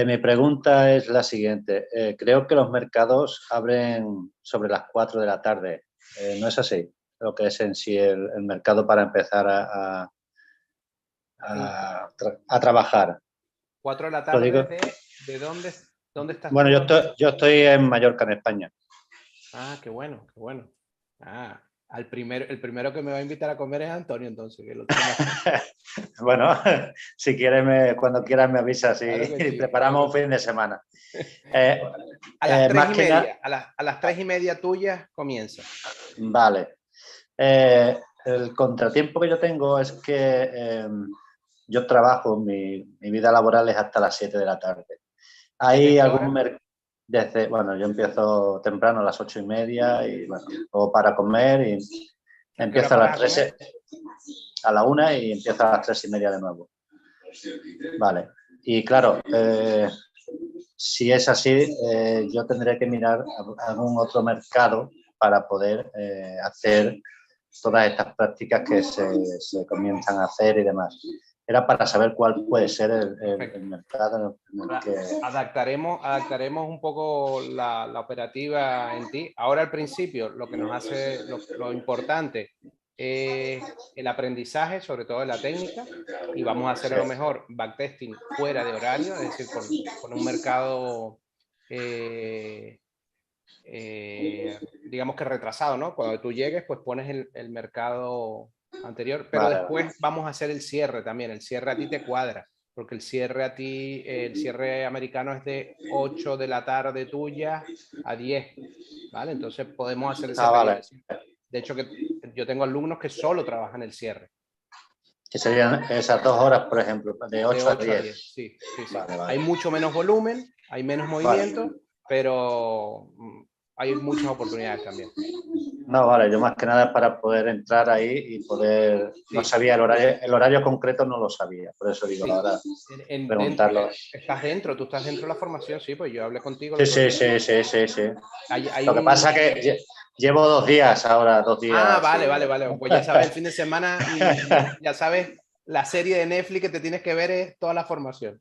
Mi pregunta es la siguiente. Creo que los mercados abren sobre las 4 de la tarde. ¿No es así? Lo que es en sí el mercado para empezar a trabajar. 4 de la tarde, digo, ¿de dónde estás? Bueno, yo estoy en Mallorca, en España. Ah, qué bueno, qué bueno. Ah, el primero que me va a invitar a comer es Antonio, entonces. Que lo Bueno, si quieres, cuando quieras me avisas y, claro sí, preparamos un fin de semana. A las 3:30, a las 3:30 tuyas comienza. Vale. El contratiempo que yo tengo es que yo trabajo, mi vida laboral es hasta las 7 de la tarde. ¿Hay algún mercado? Bueno, yo empiezo temprano a las 8:30 y bueno, luego para comer y empiezo a las 3, a la 1 y empiezo a las 3:30 de nuevo. Vale. Y claro, si es así, yo tendré que mirar algún otro mercado para poder hacer todas estas prácticas que se comienzan a hacer y demás. Era para saber cuál puede ser el mercado en el que... Adaptaremos un poco la operativa en ti. Ahora al principio lo que nos hace, lo importante es el aprendizaje, sobre todo de la técnica, y vamos a hacer a lo mejor backtesting fuera de horario, es decir, con un mercado digamos que retrasado, ¿no? Cuando tú llegues, pues pones el mercado anterior, pero después vamos a hacer el cierre también. El cierre a ti te cuadra, porque el cierre americano es de 8 de la tarde tuya a 10, ¿vale? Entonces podemos hacer ese periodo. De hecho, que yo tengo alumnos que solo trabajan el cierre. Que serían esas 2 horas, por ejemplo, de 8 a 10. Sí. Vale. Hay mucho menos volumen, hay menos movimiento, pero hay muchas oportunidades también. No, vale, yo más que nada es para poder entrar ahí y poder... Sí. No sabía el horario concreto, no lo sabía, por eso digo, ahora preguntarlo. Tú estás dentro de la formación, sí, pues yo hablé contigo. Sí. Lo que pasa es que llevo 2 días ahora, 2 días. Ah, vale, pues ya sabes el fin de semana y ya sabes la serie de Netflix que te tienes que ver es toda la formación.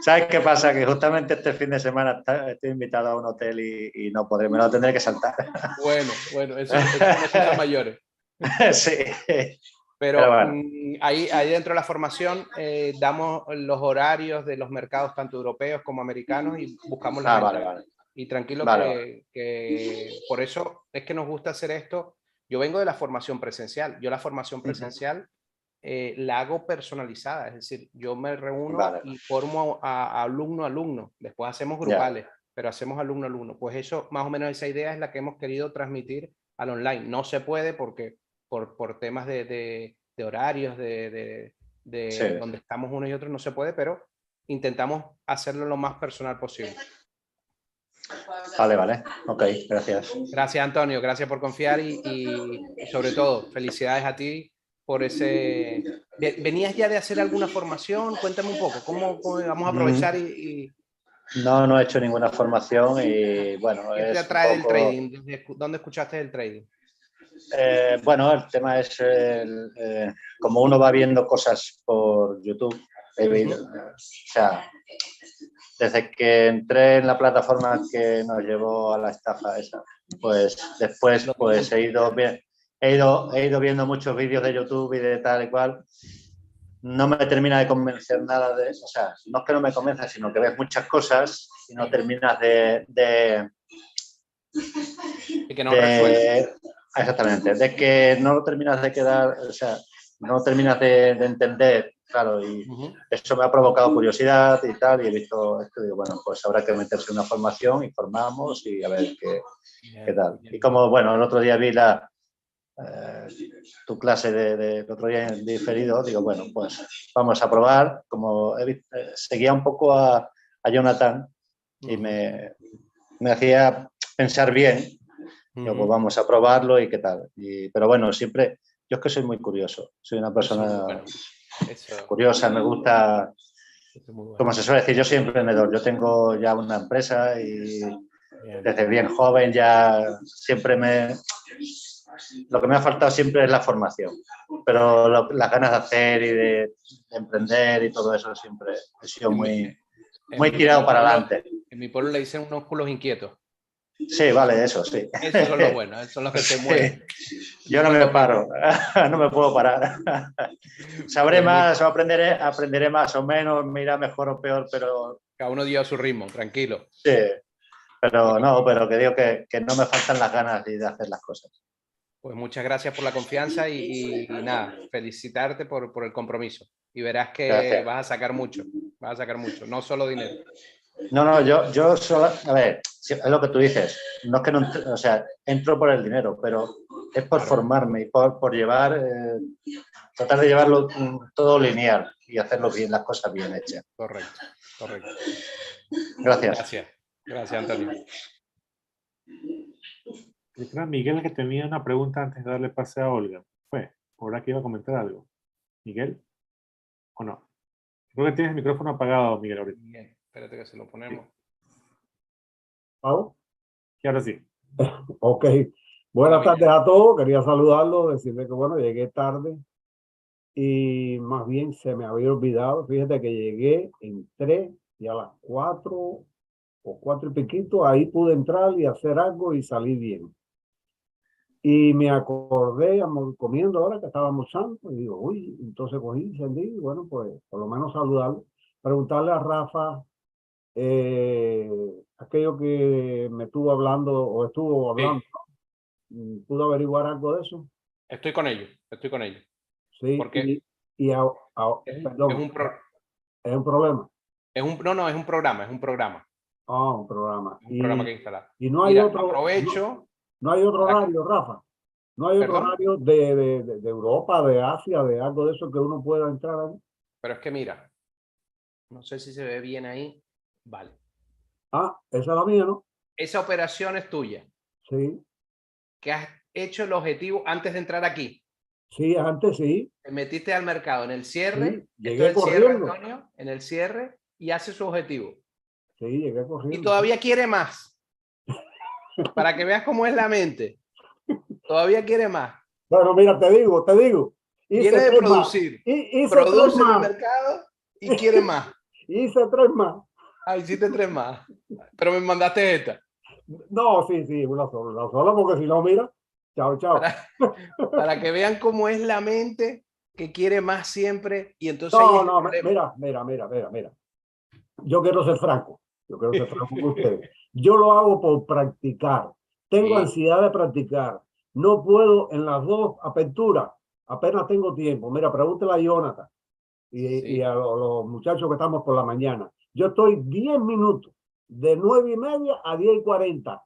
¿Sabes qué pasa? Que justamente este fin de semana estoy invitado a un hotel y no podré, me lo tendré que saltar. Bueno, eso son cosas mayores. Sí. Pero bueno. ahí dentro de la formación damos los horarios de los mercados tanto europeos como americanos y buscamos las vale. Y tranquilo que por eso es que nos gusta hacer esto. Yo vengo de la formación presencial. Yo la formación presencial la hago personalizada, es decir, yo me reúno Vale. y formo a alumno, después hacemos grupales, pero hacemos alumno. Pues eso, más o menos esa idea es la que hemos querido transmitir al online. No se puede porque por temas de horarios, de Sí. donde estamos uno y otro, no se puede, pero intentamos hacerlo lo más personal posible. Vale. Ok, gracias. Gracias, Antonio, gracias por confiar y sobre todo, felicidades a ti por ese... ¿Venías ya de hacer alguna formación? Cuéntame un poco, ¿cómo vamos a aprovechar No he hecho ninguna formación y bueno, ¿qué te es atrae un poco... del trading? ¿Dónde escuchaste del trading? Bueno, el tema es como uno va viendo cosas por YouTube, o sea, desde que entré en la plataforma que nos llevó a la estafa esa, pues después pues he ido viendo muchos vídeos de YouTube y de tal y cual. No me termina de convencer nada de eso, o sea, no es que no me convenza, sino que ves muchas cosas y no terminas Y que no resuelve. Exactamente, de que no lo terminas de quedar, o sea, no terminas de entender, claro, y eso me ha provocado curiosidad y tal, y he visto esto y digo, bueno, pues habrá que meterse en una formación y formamos y a ver qué tal. Y como, bueno, el otro día vi tu clase del otro día en diferido, digo, bueno, pues vamos a probar, como seguía un poco a Jonathan y me hacía pensar bien. Digo, pues vamos a probarlo y qué tal. Pero bueno, siempre, yo es que soy muy curioso, soy una persona curiosa, me gusta, como se suele decir, yo soy emprendedor, yo tengo ya una empresa y desde bien joven ya siempre lo que me ha faltado siempre es la formación, pero las ganas de hacer y de emprender y todo eso siempre he sido muy tirado para adelante. En mi pueblo le dicen unos culos inquietos. Sí, vale, eso sí. Esos son los buenos, esos son los que se mueven. Yo no me paro, no me puedo parar. Sabré más o aprenderé más o menos, me irá mejor o peor, pero... Cada uno dio a su ritmo, tranquilo. Sí, pero que digo que no me faltan las ganas de hacer las cosas. Pues muchas gracias por la confianza y nada, felicitarte por el compromiso. Y verás que gracias. Vas a sacar mucho, no solo dinero. No, yo solo, a ver, es lo que tú dices, no es que no, o sea, entro por el dinero, pero es por formarme y por llevar, tratar de llevarlo todo lineal y hacerlo bien, las cosas bien hechas. Correcto. Gracias. Gracias, Antonio. Era Miguel que tenía una pregunta antes de darle pase a Olga. Ahora que iba a comentar algo. ¿Miguel? ¿O no? Creo que tienes el micrófono apagado, Miguel, ahorita. Bien, espérate que se lo ponemos. ¿Pau? Y ahora sí. Ok. Buenas tardes a todos. Quería saludarlos, decirles que bueno, llegué tarde y más bien se me había olvidado. Fíjate que llegué, entré y a las 4 o 4 y piquito, ahí pude entrar y hacer algo y salí bien. Y me acordé comiendo ahora que estaba almorzando y digo, uy, entonces cogí, encendí y bueno, pues por lo menos saludarlo. Preguntarle a Rafa aquello que me estuvo hablando, sí. ¿Pudo averiguar algo de eso? Estoy con ello. Sí, porque perdón, es un problema. No, es un programa. Un programa. Un programa que instalar. Y no hay otro. Aprovecho. No hay otro horario, Rafa. No hay otro horario de Europa, de Asia, de algo de eso que uno pueda entrar ahí. Pero es que mira, no sé si se ve bien ahí. Vale. Ah, esa es la mía, ¿no? Esa operación es tuya. Sí. Que has hecho el objetivo antes de entrar aquí. Sí, antes sí. Te metiste al mercado en el cierre. Sí, llegué corriendo. Cierre, Antonio, en el cierre y hace su objetivo. Sí, llegué corriendo. Y todavía quiere más. Para que veas cómo es la mente. Todavía quiere más. Bueno, mira, te digo. Viene de producir. Produce en el mercado y quiere más. Hice 3 más. Ah, hiciste 3 más. Pero me mandaste esta. No, sí, una sola, porque si no, mira, chao. Para que vean cómo es la mente que quiere más siempre y entonces... No, mira. Yo quiero ser franco con ustedes. Yo lo hago por practicar. Tengo ansiedad de practicar. No puedo en las 2 aperturas apenas tengo tiempo. Mira, pregúntale a Jonathan y a los muchachos que estamos por la mañana. Yo estoy 10 minutos, de 9:30 a 10:40,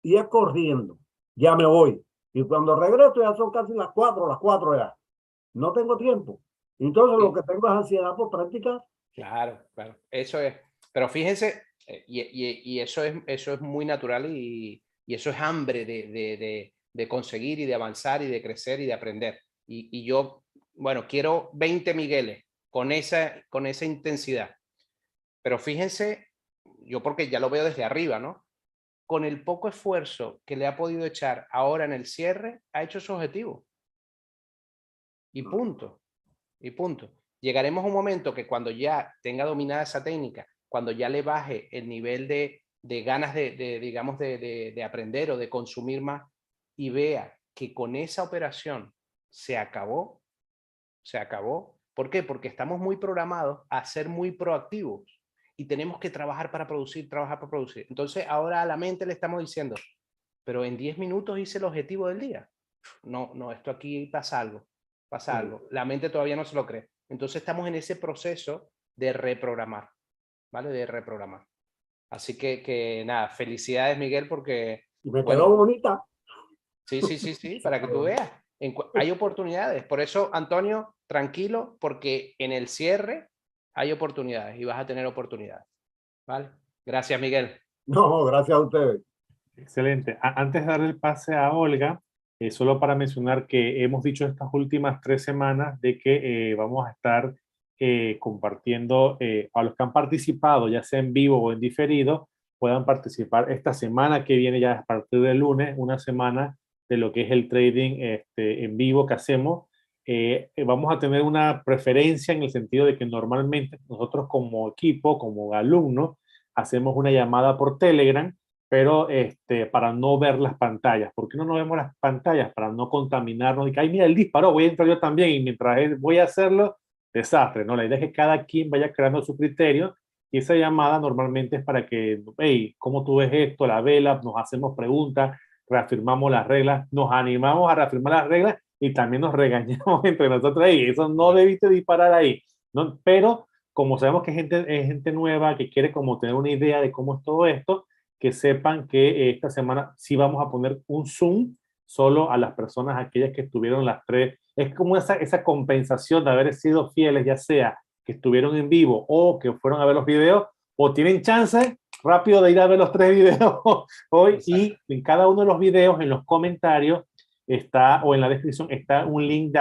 y es corriendo. Ya me voy. Y cuando regreso ya son casi las 4 ya. No tengo tiempo. Entonces lo que tengo es ansiedad por practicar. Claro, claro. Eso es. Pero fíjense, y eso es muy natural y eso es hambre de conseguir y de avanzar y de crecer y de aprender. Y yo, bueno, quiero 20 Migueles con esa intensidad. Pero fíjense, yo porque ya lo veo desde arriba, ¿no? Con el poco esfuerzo que le ha podido echar ahora en el cierre, ha hecho su objetivo. Y punto. Y punto. Llegaremos a un momento que cuando ya tenga dominada esa técnica, cuando ya le baje el nivel de ganas digamos, de aprender o de consumir más y vea que con esa operación se acabó. ¿Por qué? Porque estamos muy programados a ser muy proactivos y tenemos que trabajar para producir, trabajar para producir. Entonces ahora a la mente le estamos diciendo, pero en 10 minutos hice el objetivo del día. No, esto aquí pasa algo. Pasa algo. La mente todavía no se lo cree. Entonces estamos en ese proceso de reprogramar, ¿vale? De reprogramar. Así que nada, felicidades Miguel porque... Y me quedó bonita. Sí, para que tú veas. Hay oportunidades. Por eso, Antonio, tranquilo, porque en el cierre hay oportunidades y vas a tener oportunidades. ¿Vale? Gracias, Miguel. No, gracias a ustedes. Excelente. Antes de darle el pase a Olga, solo para mencionar que hemos dicho estas últimas 3 semanas de que vamos a estar compartiendo a los que han participado, ya sea en vivo o en diferido, puedan participar esta semana que viene, ya a partir del lunes, una semana de lo que es el trading en vivo que hacemos. Vamos a tener una preferencia en el sentido de que normalmente nosotros como equipo, como alumnos, hacemos una llamada por Telegram, pero para no ver las pantallas. ¿Por qué no vemos las pantallas? Para no contaminarnos y que, ay, mira, él disparó, voy a entrar yo también, y mientras voy a hacerlo, desastre, ¿no? La idea es que cada quien vaya creando su criterio, y esa llamada normalmente es para que, hey, ¿cómo tú ves esto? La vela, nos hacemos preguntas, reafirmamos las reglas, nos animamos a reafirmar las reglas y también nos regañamos entre nosotros ahí. Eso no debiste disparar ahí, ¿no? Pero como sabemos que es gente nueva, que quiere como tener una idea de cómo es todo esto, que sepan que esta semana sí vamos a poner un Zoom solo a las personas, aquellas que estuvieron las 3. Es como esa compensación de haber sido fieles, ya sea que estuvieron en vivo o que fueron a ver los videos, o tienen chance rápido de ir a ver los 3 videos hoy. Exacto. Y en cada uno de los videos, en los comentarios, está, o en la descripción, está un link,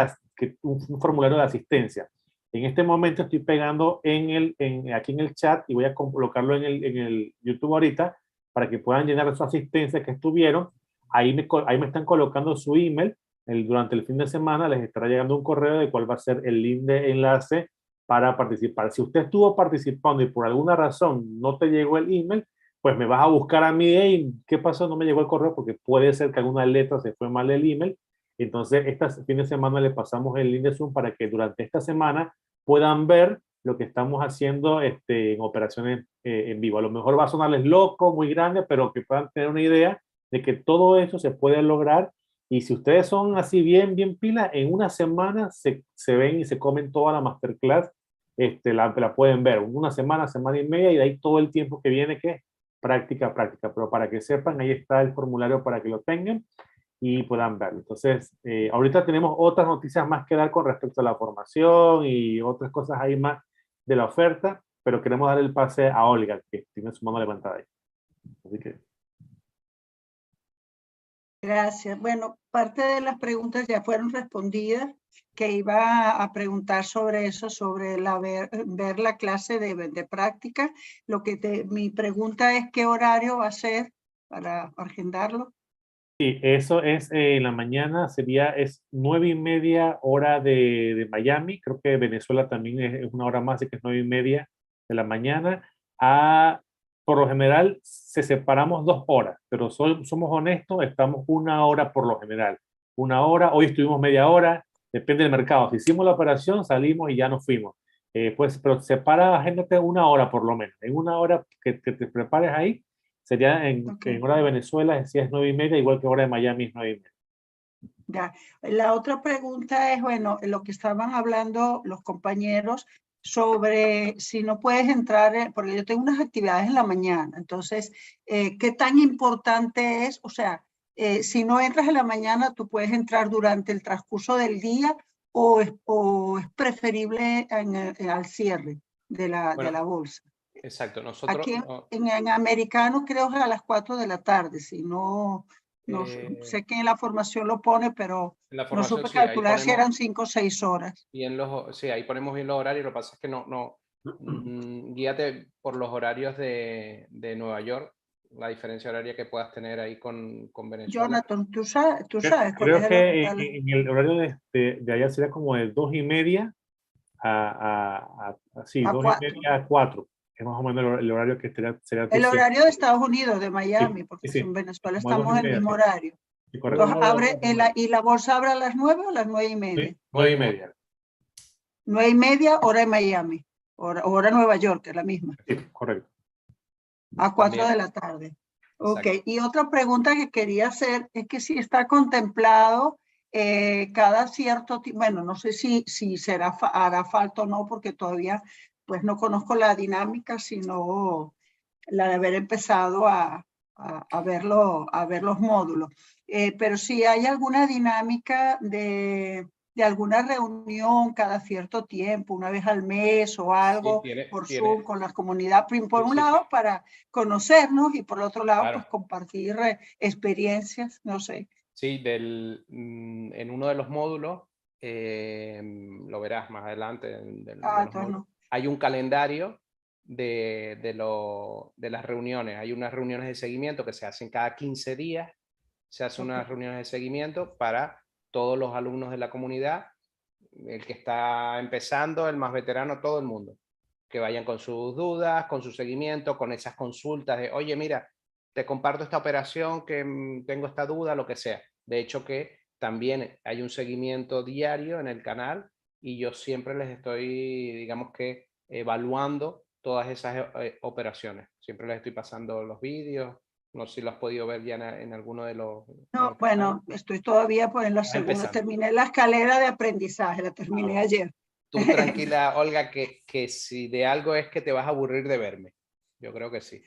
un formulario de asistencia. En este momento estoy pegando aquí en el chat y voy a colocarlo en el YouTube ahorita, para que puedan llenar su asistencia que estuvieron. Ahí me están colocando su email. Durante el fin de semana les estará llegando un correo de cuál va a ser el link de enlace para participar. Si usted estuvo participando y por alguna razón no te llegó el email, pues me vas a buscar a mí, y ¿qué pasó? No me llegó el correo, porque puede ser que alguna letra se fue mal el email. Entonces, este fin de semana le pasamos el link de Zoom para que durante esta semana puedan ver lo que estamos haciendo en operaciones en vivo. A lo mejor va a sonarles loco, muy grande, pero que puedan tener una idea de que todo eso se puede lograr. Y si ustedes son así bien pilas, en una semana se ven y se comen toda la masterclass, la pueden ver. Una semana, semana y media, y de ahí todo el tiempo que viene, que es práctica. Pero para que sepan, ahí está el formulario para que lo tengan y puedan verlo. Entonces, ahorita tenemos otras noticias más que dar con respecto a la formación y otras cosas ahí más de la oferta, pero queremos dar el pase a Olga, que tiene su mano levantada ahí. Así que... Gracias. Bueno, parte de las preguntas ya fueron respondidas, que iba a preguntar sobre eso, sobre ver la clase de práctica. Mi pregunta es qué horario va a ser para agendarlo. Sí, eso es en la mañana, es 9:30 hora de Miami. Creo que Venezuela también es una hora más, así que es 9:30 de la mañana. Por lo general se separamos 2 horas, pero somos honestos, estamos 1 hora por lo general. 1 hora, hoy estuvimos media hora, depende del mercado. Si hicimos la operación, salimos y ya nos fuimos. Pero agéndate 1 hora por lo menos. En 1 hora que te prepares ahí, sería en hora de Venezuela, si es 9:30, igual que hora de Miami es 9:30. Ya. La otra pregunta es, bueno, lo que estaban hablando los compañeros sobre si no puedes entrar, porque yo tengo unas actividades en la mañana, entonces, ¿qué tan importante es? O sea, si no entras en la mañana, tú puedes entrar durante el transcurso del día o es preferible al cierre de la bolsa. Exacto, nosotros... Aquí en americano creo que a las 4 de la tarde, si no... No sé que en la formación lo pone, pero la no formación, supe sí, ahí calcular si ponemos eran 5 o 6 horas. bien sí, ahí ponemos bien los horarios. Lo que pasa es que guíate por los horarios de Nueva York, la diferencia horaria que puedas tener ahí con Venezuela. Jonathan, ¿tú sabes cuál Creo es que en el horario de allá sería como de 2:30 sí, 2:30 a 4. Es más o menos el horario que sería el horario de Estados Unidos, de Miami, sí, porque sí, en Venezuela como a estamos en el 2:30, mismo sí. horario. Sí, correcto. Entonces, ¿y la bolsa abre a las 9 o a las 9:30? Sí, 9:30. 9:30, hora de Miami, hora Nueva York, es la misma. Sí, correcto. A 4 También. de la tarde. Ok, Exacto. y otra pregunta que quería hacer es que si está contemplado cada cierto tiempo, bueno, no sé si hará falta o no, porque todavía pues no conozco la dinámica, sino la de haber empezado a ver los módulos. Pero si hay alguna dinámica de alguna reunión cada cierto tiempo, una vez al mes o algo, Sí, por Zoom con la comunidad, por un sí, lado para conocernos y por otro lado claro. pues compartir experiencias, no sé. Sí, en uno de los módulos, lo verás más adelante, de los módulos, No. hay un calendario de las reuniones. Hay unas reuniones de seguimiento que se hacen cada 15 días, se hacen unas reuniones de seguimiento para todos los alumnos de la comunidad, el que está empezando, el más veterano, todo el mundo, que vayan con sus dudas, con su seguimiento, con esas consultas de, oye, mira, te comparto esta operación, que tengo esta duda, lo que sea. De hecho que también hay un seguimiento diario en el canal y yo siempre les estoy, digamos que, evaluando todas esas operaciones. Siempre les estoy pasando los vídeos. No sé si lo has podido ver ya en alguno de los... No, bueno, estoy todavía pues en la segunda. Terminé la escalera de aprendizaje, la terminé ayer. Tú tranquila, Olga, que si de algo es que te vas a aburrir de verme. Yo creo que sí.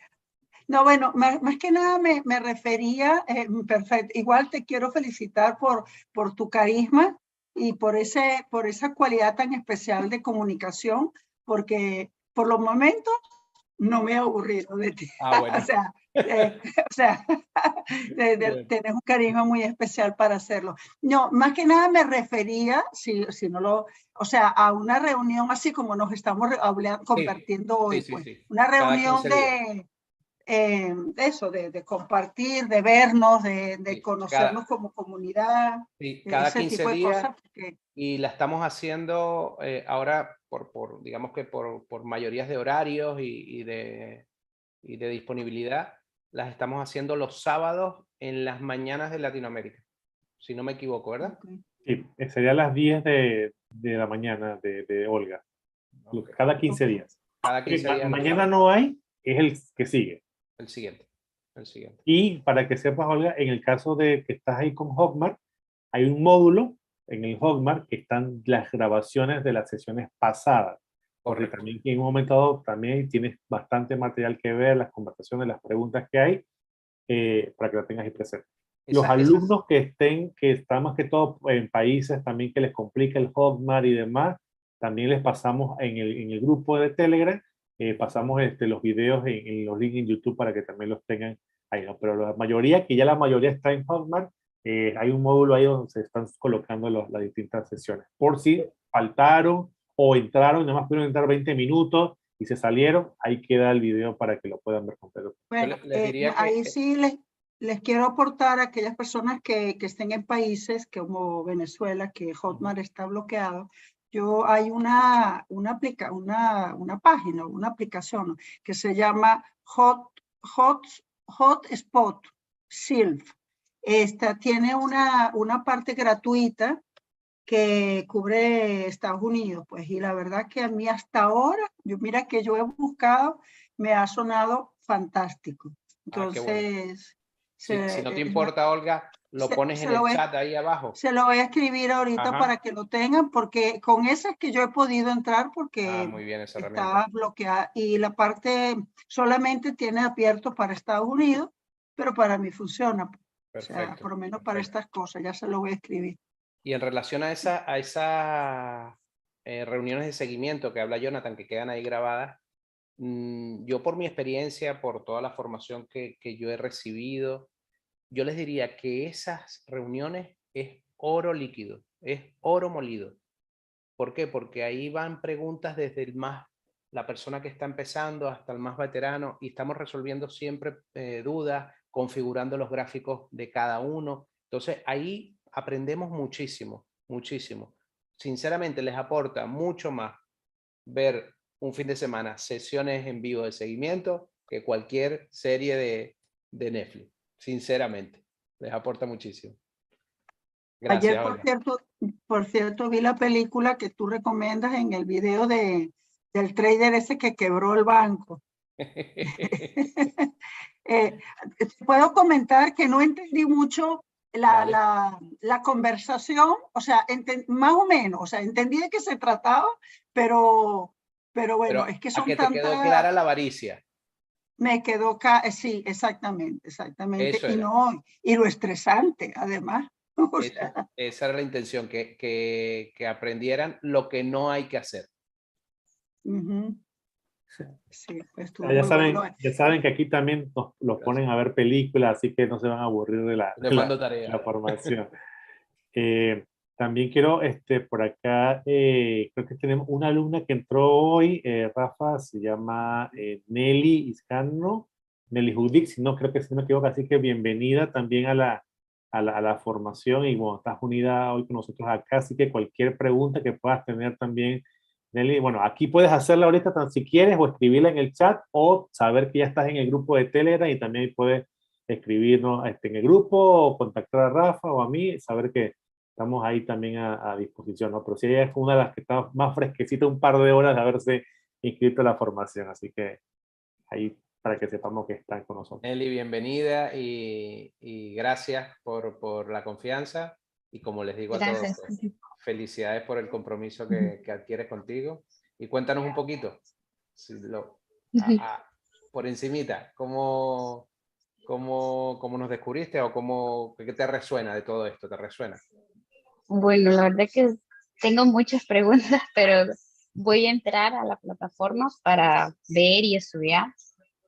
No, bueno, más que nada me refería, perfecto, igual te quiero felicitar por tu carisma y por esa cualidad tan especial de comunicación, porque por los momentos no me he aburrido de ti. Bueno. o sea, tenés un carisma muy especial para hacerlo. No, más que nada me refería, si no lo, o sea, a una reunión así como nos estamos compartiendo hoy, sí, pues, sí. una reunión de compartir, de vernos, de conocernos como comunidad, cada ese 15 tipo de días, cosas. Porque... Y la estamos haciendo ahora digamos que por mayorías de horarios y de disponibilidad, las estamos haciendo los sábados en las mañanas de Latinoamérica, si no me equivoco, ¿verdad? Okay. Sí, sería a las 10 de la mañana de Olga, cada 15 días. Cada 15 días. Mañana no hay, es el que sigue. El siguiente. Y para que sepas, Olga, en el caso de que estás ahí con Hotmart, hay un módulo en el Hotmart que están las grabaciones de las sesiones pasadas. Porque también en un momento dado también tienes bastante material que ver, las conversaciones, las preguntas que hay, para que lo tengas ahí presente. Los alumnos que están más que todo en países también que les complica el Hotmart y demás, también les pasamos en el grupo de Telegram, pasamos los videos en los links en YouTube para que también los tengan ahí, ¿no? Pero la mayoría, que ya la mayoría está en Hotmart, hay un módulo ahí donde se están colocando las distintas sesiones. Por si faltaron o entraron y nada más pudieron entrar 20 minutos y se salieron, ahí queda el video para que lo puedan ver completo. Bueno, ahí sí les quiero aportar a aquellas personas que estén en países como Venezuela, que Hotmart está bloqueado. Hay una página, una aplicación que se llama Hotspot Silf. Esta tiene una parte gratuita que cubre Estados Unidos, pues, y la verdad que a mí hasta ahora, mira que yo he buscado, me ha sonado fantástico. Entonces, si no te importa, Olga, lo pones en el chat ahí abajo. Se lo voy a escribir ahorita para que lo tengan, porque con ese es que yo he podido entrar porque muy bien, esa está herramienta bloqueada. Y la parte solamente tiene abierto para Estados Unidos, pero para mí funciona. Perfecto, o sea, por lo menos para estas cosas, ya se lo voy a escribir. Y en relación a esas reuniones de seguimiento que habla Jonathan, que quedan ahí grabadas, yo por mi experiencia, por toda la formación que yo he recibido, yo les diría que esas reuniones es oro líquido, es oro molido. ¿Por qué? Porque ahí van preguntas desde la persona que está empezando hasta el más veterano, y estamos resolviendo siempre dudas, configurando los gráficos de cada uno. Entonces ahí aprendemos muchísimo, muchísimo. Sinceramente les aporta mucho más ver un fin de semana sesiones en vivo de seguimiento que cualquier serie de Netflix. Sinceramente, les aporta muchísimo. Gracias, Ayer, por cierto, vi la película que tú recomiendas en el video del trader ese que quebró el banco. Puedo comentar que no entendí mucho la conversación, o sea, más o menos, o sea, entendí de qué se trataba, pero bueno, es que son que te quedó clara la avaricia. Me quedó, sí, exactamente. Eso y lo estresante, además. Esa era la intención, que aprendieran lo que no hay que hacer. Sí, pues ya saben que aquí también los ponen a ver películas, así que no se van a aburrir de la formación. También quiero, por acá, creo que tenemos una alumna que entró hoy, Rafa, se llama Nelly Iscano, Nelly Judic, si no, creo que si no me equivoco, así que bienvenida también a la formación, y bueno, estás unida hoy con nosotros acá, así que cualquier pregunta que puedas tener también, Nelly, bueno, aquí puedes hacerla ahorita tan si quieres, o escribirla en el chat, o saber que ya estás en el grupo de Telegram, y también puedes escribirnos en el grupo, o contactar a Rafa o a mí, saber que estamos ahí también a disposición, ¿no? Pero sí, ella es una de las que está más fresquecita, un par de horas de haberse inscrito a la formación, así que ahí para que sepamos que están con nosotros. Nelly, bienvenida y gracias por la confianza, y como les digo a todos, pues, felicidades por el compromiso que adquieres contigo, y cuéntanos un poquito, por encimita, ¿cómo nos descubriste, o qué te resuena de todo esto? ¿Te resuena? Bueno, la verdad que tengo muchas preguntas, pero voy a entrar a la plataforma para ver y estudiar.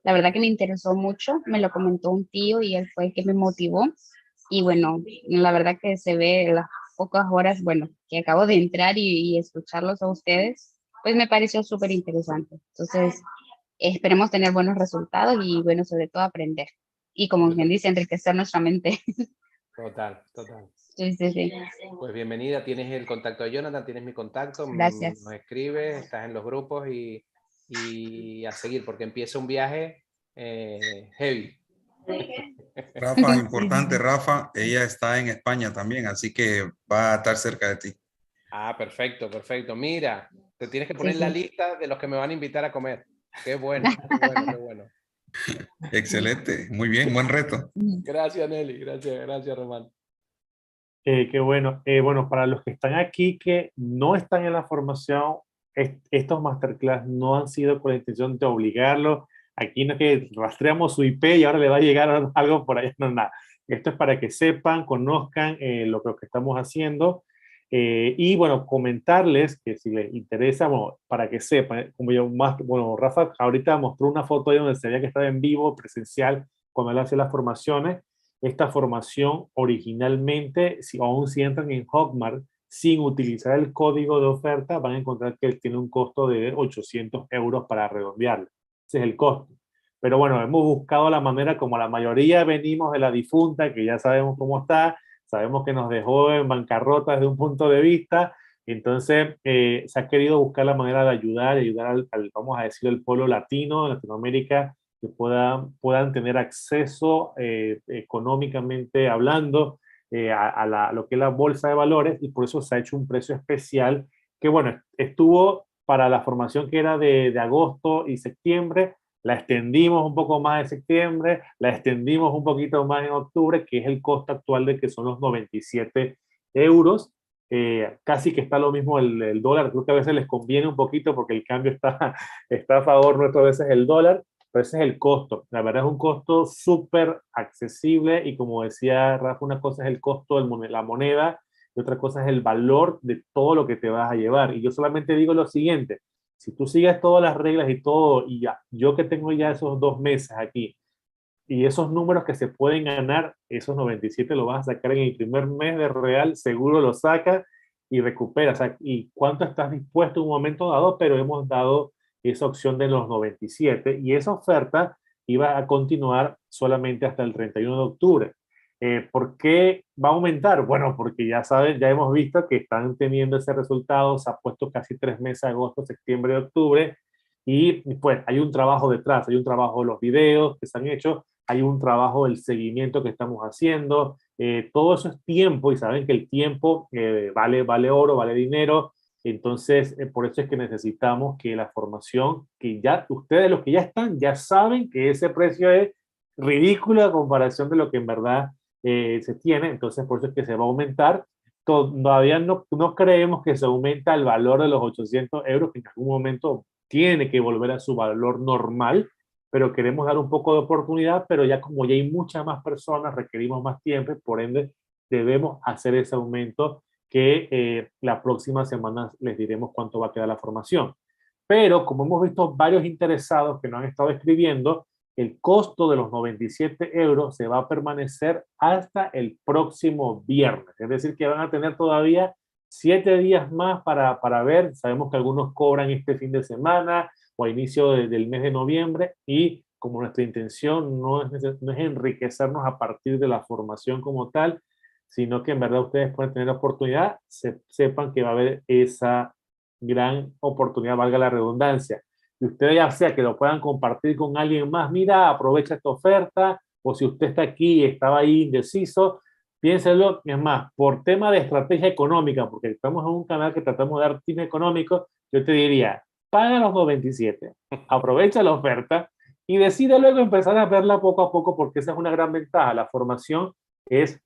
La verdad que me interesó mucho, me lo comentó un tío y él fue el que me motivó. Y bueno, la verdad que se ve las pocas horas, bueno, que acabo de entrar y escucharlos a ustedes, pues me pareció súper interesante. Entonces, esperemos tener buenos resultados y, bueno, sobre todo aprender. Y como bien dice, enriquecer nuestra mente. Total. Sí. Pues bienvenida, tienes el contacto de Jonathan, tienes mi contacto, Gracias. nos escribes, estás en los grupos, y a seguir, porque empieza un viaje heavy. Rafa, importante, Rafa, ella está en España también, así que va a estar cerca de ti. Perfecto. Mira, te tienes que poner en la lista de los que me van a invitar a comer. Qué bueno. Excelente, muy bien, buen reto. Gracias, Nelly, gracias, Román. Qué bueno. Bueno, para los que están aquí que no están en la formación, estos masterclass no han sido con la intención de obligarlos. Aquí no es que rastreamos su IP y ahora le va a llegar algo por allá, no, nada. Esto es para que sepan, conozcan lo que estamos haciendo. Y bueno, comentarles que si les interesa, bueno, para que sepan, bueno, Rafa ahorita mostró una foto ahí donde se veía que estaba en vivo, presencial, cuando él hace las formaciones. Esta formación originalmente, aún si entran en Hotmart sin utilizar el código de oferta, van a encontrar que tiene un costo de 800 euros para redondearlo. Ese es el costo. Pero bueno, hemos buscado la manera, como la mayoría venimos de la difunta, que ya sabemos cómo está, sabemos que nos dejó en bancarrota desde un punto de vista, entonces se ha querido buscar la manera de ayudar vamos a decir, al pueblo latino, en Latinoamérica, que puedan tener acceso económicamente hablando a lo que es la bolsa de valores, y por eso se ha hecho un precio especial que, bueno, estuvo para la formación que era de agosto y septiembre, la extendimos un poco más en septiembre, la extendimos un poquito más en octubre, que es el costo actual de que son los 97 euros. Casi que está lo mismo el dólar, creo que a veces les conviene un poquito porque el cambio está, está a favor nuestro, a veces el dólar, pero ese es el costo. La verdad es un costo súper accesible y como decía Rafa, una cosa es el costo de la moneda y otra cosa es el valor de todo lo que te vas a llevar. Y yo solamente digo lo siguiente, si tú sigues todas las reglas y todo, y ya, yo que tengo ya esos 2 meses aquí, y esos números que se pueden ganar, esos 97 lo vas a sacar en el primer mes de real, seguro lo sacas y recuperas. O sea, ¿y cuánto estás dispuesto en un momento dado? Pero hemos dado esa opción de los 97 y esa oferta iba a continuar solamente hasta el 31 de octubre. ¿Por qué va a aumentar? Bueno, porque ya saben, ya hemos visto que están teniendo ese resultado, se ha puesto casi 3 meses, agosto, septiembre, octubre, y pues hay un trabajo detrás, hay un trabajo de los videos que se han hecho, hay un trabajo del seguimiento que estamos haciendo, todo eso es tiempo y saben que el tiempo vale oro, vale dinero, entonces por eso es que necesitamos que la formación, que ya ustedes los que ya están, ya saben que ese precio es ridículo a comparación de lo que en verdad se tiene, entonces por eso es que se va a aumentar. Todavía no creemos que se aumenta el valor de los 800 euros, que en algún momento tiene que volver a su valor normal, pero queremos dar un poco de oportunidad, pero ya como ya hay muchas más personas, requerimos más tiempo, por ende debemos hacer ese aumento que la próxima semana les diremos cuánto va a quedar la formación. Pero como hemos visto varios interesados que nos han estado escribiendo, el costo de los 97 euros se va a permanecer hasta el próximo viernes. Es decir, que van a tener todavía 7 días más para ver. Sabemos que algunos cobran este fin de semana o a inicio del mes de noviembre y como nuestra intención no es enriquecernos a partir de la formación como tal, sino que en verdad ustedes pueden tener la oportunidad, sepan que va a haber esa gran oportunidad, valga la redundancia. Y ustedes ya sea que lo puedan compartir con alguien más, mira, aprovecha esta oferta, o si usted está aquí y estaba ahí indeciso, piénselo, es más, por tema de estrategia económica, porque estamos en un canal que tratamos de dar tips económicos, yo te diría, paga los 2.27, aprovecha la oferta y decide luego empezar a verla poco a poco, porque esa es una gran ventaja. La formación es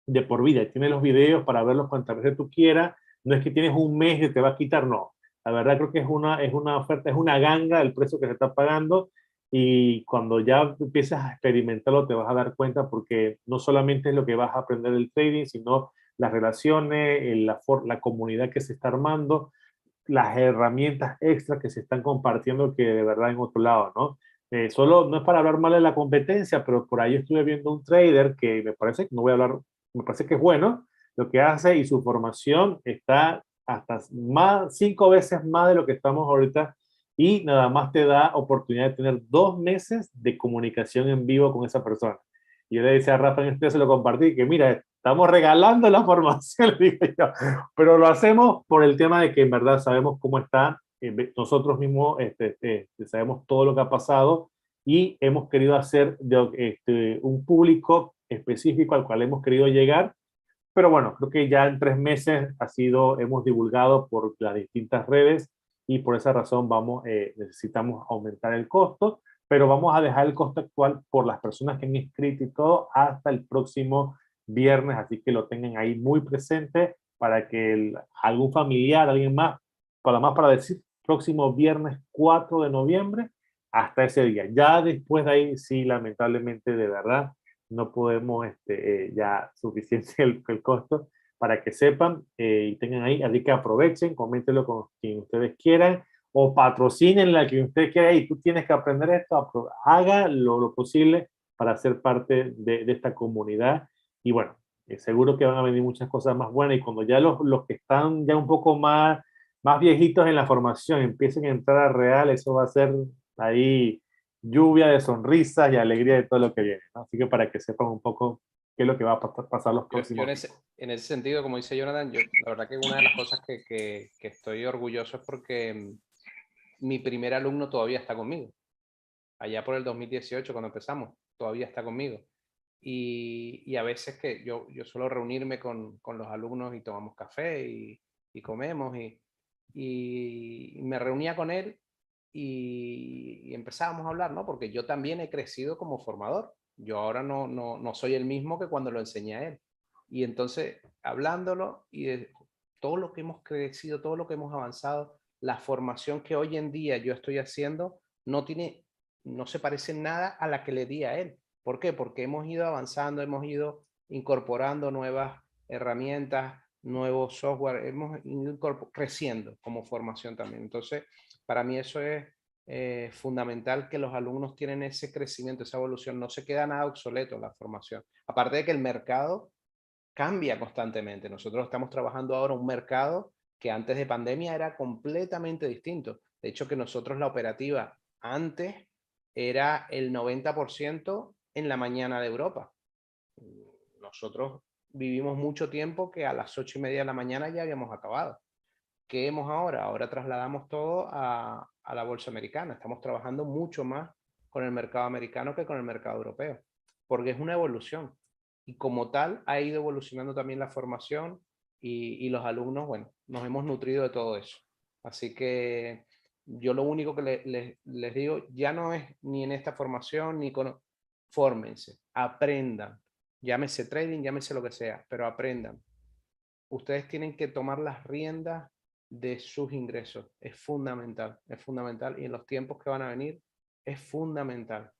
de por vida, tienes los videos para verlos cuantas veces tú quieras, no es que tienes un mes y te va a quitar, no. La verdad creo que es una oferta, es una ganga el precio que se está pagando y cuando ya empiezas a experimentarlo te vas a dar cuenta porque no solamente es lo que vas a aprender del trading, sino las relaciones, la comunidad que se está armando, las herramientas extras que se están compartiendo que de verdad en otro lado, ¿no? Solo no es para hablar mal de la competencia, pero por ahí estuve viendo un trader que me parece, no voy a hablar, me parece que es bueno lo que hace y su formación está hasta más, 5 veces más de lo que estamos ahorita y nada más te da oportunidad de tener 2 meses de comunicación en vivo con esa persona. Y yo le decía a Rafa en este se lo compartí, que mira, estamos regalando la formación, le digo yo, pero lo hacemos por el tema de que en verdad sabemos cómo está, nosotros mismos sabemos todo lo que ha pasado y hemos querido hacer un público específico al cual hemos querido llegar, pero bueno, creo que ya en 3 meses hemos divulgado por las distintas redes y por esa razón necesitamos aumentar el costo, pero vamos a dejar el costo actual por las personas que han inscrito y todo hasta el próximo viernes, así que lo tengan ahí muy presente para que algún familiar, alguien más, para decir próximo viernes 4 de noviembre, hasta ese día. Ya después de ahí, sí, lamentablemente, de verdad, no podemos ya suficiente el costo para que sepan y tengan ahí, así que aprovechen, coméntenlo con quien ustedes quieran o patrocinen la que usted quiera y tú tienes que aprender esto, haga lo posible para ser parte de esta comunidad y bueno, seguro que van a venir muchas cosas más buenas y cuando ya los que están ya un poco más viejitos en la formación empiecen a entrar a real, eso va a ser ahí lluvia de sonrisas y alegría de todo lo que viene, ¿no? Así que para que sepan un poco qué es lo que va a pasar los próximos días. En ese sentido, como dice Jonathan, la verdad que una de las cosas que estoy orgulloso es porque mi primer alumno todavía está conmigo. Allá por el 2018, cuando empezamos, todavía está conmigo. Y a veces que yo suelo reunirme con los alumnos y tomamos café y comemos y me reunía con él y empezábamos a hablar, ¿no? Porque yo también he crecido como formador. Yo ahora no soy el mismo que cuando lo enseñé a él. Y entonces, hablándolo y de todo lo que hemos crecido, todo lo que hemos avanzado, la formación que hoy en día yo estoy haciendo no se parece en nada a la que le di a él. ¿Por qué? Porque hemos ido avanzando, hemos ido incorporando nuevas herramientas, nuevos software, hemos ido creciendo como formación también. Entonces, para mí eso es fundamental, que los alumnos tienen ese crecimiento, esa evolución, no se queda nada obsoleto en la formación. Aparte de que el mercado cambia constantemente. Nosotros estamos trabajando ahora un mercado que antes de pandemia era completamente distinto. De hecho, que nosotros la operativa antes era el 90% en la mañana de Europa. Nosotros vivimos mucho tiempo que a las 8:30 de la mañana ya habíamos acabado. ¿Qué hemos ahora? Ahora trasladamos todo a la bolsa americana. Estamos trabajando mucho más con el mercado americano que con el mercado europeo, porque es una evolución. Y como tal, ha ido evolucionando también la formación y los alumnos, bueno, nos hemos nutrido de todo eso. Así que yo lo único que les digo, ya no es ni en esta formación, ni con... Fórmense, aprendan. Llámese trading, llámese lo que sea, pero aprendan. Ustedes tienen que tomar las riendas de sus ingresos. Es fundamental y en los tiempos que van a venir es fundamental.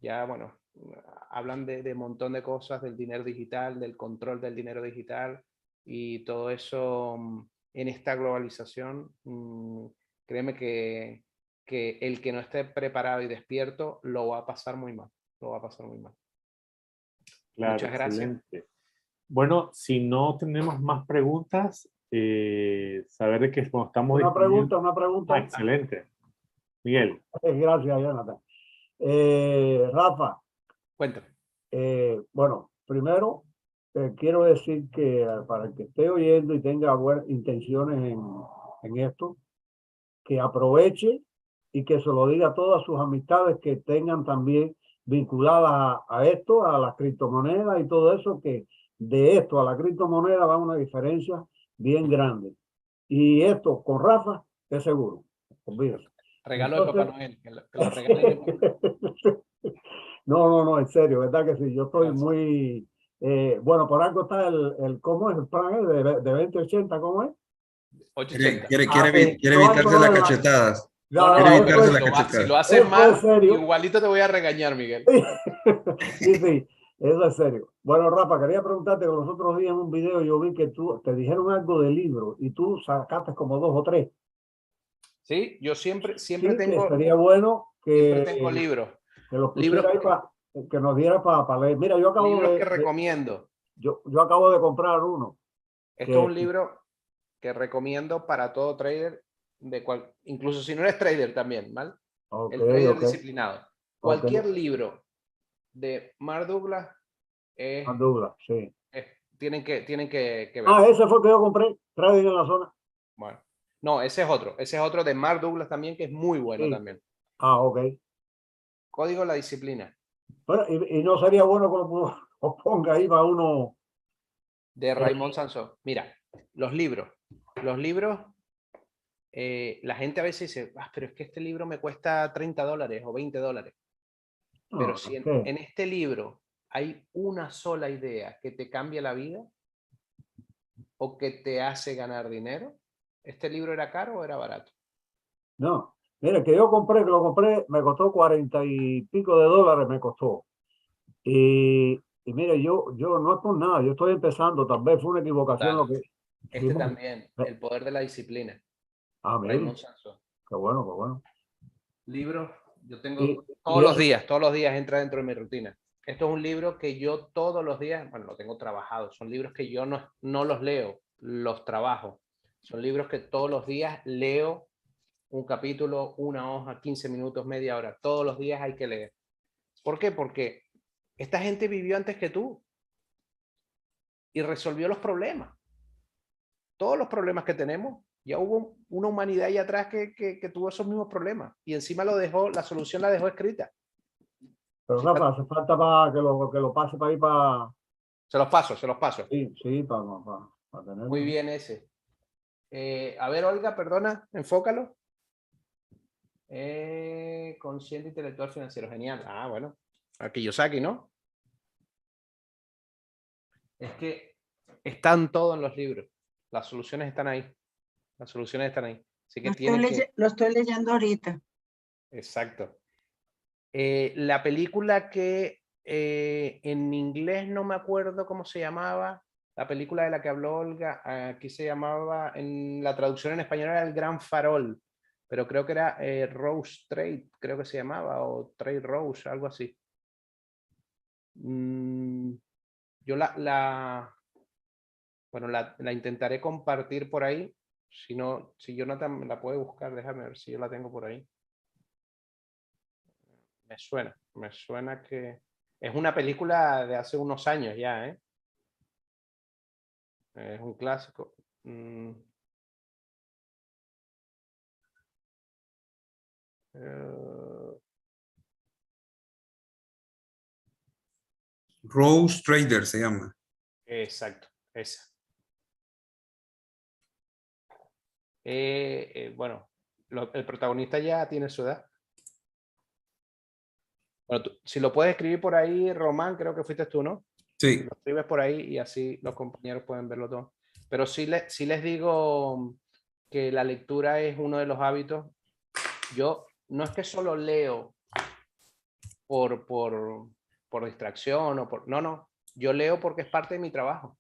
Ya, bueno, hablan de un montón de cosas, del dinero digital, del control del dinero digital y todo eso en esta globalización. Créeme que el que no esté preparado y despierto lo va a pasar muy mal. Claro, Muchas gracias. excelente. Bueno, si no tenemos más preguntas, saber de que como estamos... Una pregunta. Excelente. Miguel. Gracias, Jonathan. Rafa, Cuéntame. bueno, primero quiero decir que para el que esté oyendo y tenga buenas intenciones en esto, que aproveche y que se lo diga a todas sus amistades que tengan también vinculadas a esto, a las criptomonedas y todo eso, que de esto a la criptomoneda va una diferencia bien grande. Y esto con Rafa es seguro. Olvídate. Regalo de Papá Noel, que lo regalen. No, en serio, ¿verdad que sí? Yo estoy muy... bueno, por algo está ¿cómo es el plan de 2080? ¿Cómo es? 880. Quiere evitarse las cachetadas. Si lo haces mal, igualito te voy a regañar, Miguel. Sí, eso es serio. Bueno, Rafa, quería preguntarte que los otros días en un video yo vi que tú te dijeron algo de libros y tú sacaste como 2 o 3. Sí, yo siempre Sí, tengo... que sería bueno que... Siempre tengo libros. Que los pusiera ahí que nos diera para leer. Mira, yo acabo libros que recomiendo. Yo acabo de comprar uno. Esto es un libro que recomiendo para todo trader, incluso si no eres trader también, ¿vale? El trader disciplinado. Cualquier libro de Mark Douglas Mark Douglas, sí. Tienen que ver. Ese fue el que yo compré, Trading en la Zona. Bueno, no, ese es otro de Mark Douglas también, que es muy bueno también. Ok. Código de la disciplina. Bueno, y no sería bueno que lo ponga ahí para uno. De Raymond Sansón. Mira, los libros, la gente a veces dice, pero es que este libro me cuesta $30 o $20. Pero si en este libro hay una sola idea que te cambia la vida o que te hace ganar dinero, ¿este libro era caro o era barato? No, mire, que lo compré, me costó $40 y pico me costó. Y mire, yo no es por nada, yo estoy empezando, tal vez fue una equivocación lo que... También, El poder de la disciplina. Raymond Sansón. Qué bueno. Libros, yo tengo todos los días entra dentro de mi rutina. Esto es un libro que yo todos los días, bueno, lo tengo trabajado, son libros que yo no los leo, los trabajo. Son libros que todos los días leo un capítulo, una hoja, 15 minutos, media hora. Todos los días hay que leer. ¿Por qué? Porque esta gente vivió antes que tú y resolvió los problemas. Todos los problemas que tenemos, ya hubo una humanidad ahí atrás que tuvo esos mismos problemas y encima la solución la dejó escrita. Pero Rafa, hace falta para que lo pase para ahí para... Se los paso. Sí, para tenerlo. Muy bien ese. A ver, Olga, perdona, enfócalo. Consciente intelectual financiero, genial. Ah, bueno. A Kiyosaki, ¿no? Es que están todos en los libros. Las soluciones están ahí. Las soluciones están ahí. Así que Lo estoy leyendo ahorita. Exacto. La película que en inglés no me acuerdo cómo se llamaba, la película de la que habló Olga, aquí se llamaba, en la traducción en español era El Gran Farol, pero creo que era Rose Trade, creo que se llamaba, o Trade Rose, algo así. Yo bueno, la intentaré compartir por ahí. Si no, si Jonathan me la puede buscar, déjame ver si yo la tengo por ahí. Me suena que es una película de hace unos años ya, ¿eh? Es un clásico. Rose Trader se llama. Exacto, esa. Bueno, el protagonista ya tiene su edad. Bueno, si lo puedes escribir por ahí, Román, creo que fuiste tú, ¿no? Sí. Si lo escribes por ahí y así los compañeros pueden verlo todo. Pero sí les digo que la lectura es uno de los hábitos. Yo no es que solo leo por distracción o por... No. Yo leo porque es parte de mi trabajo.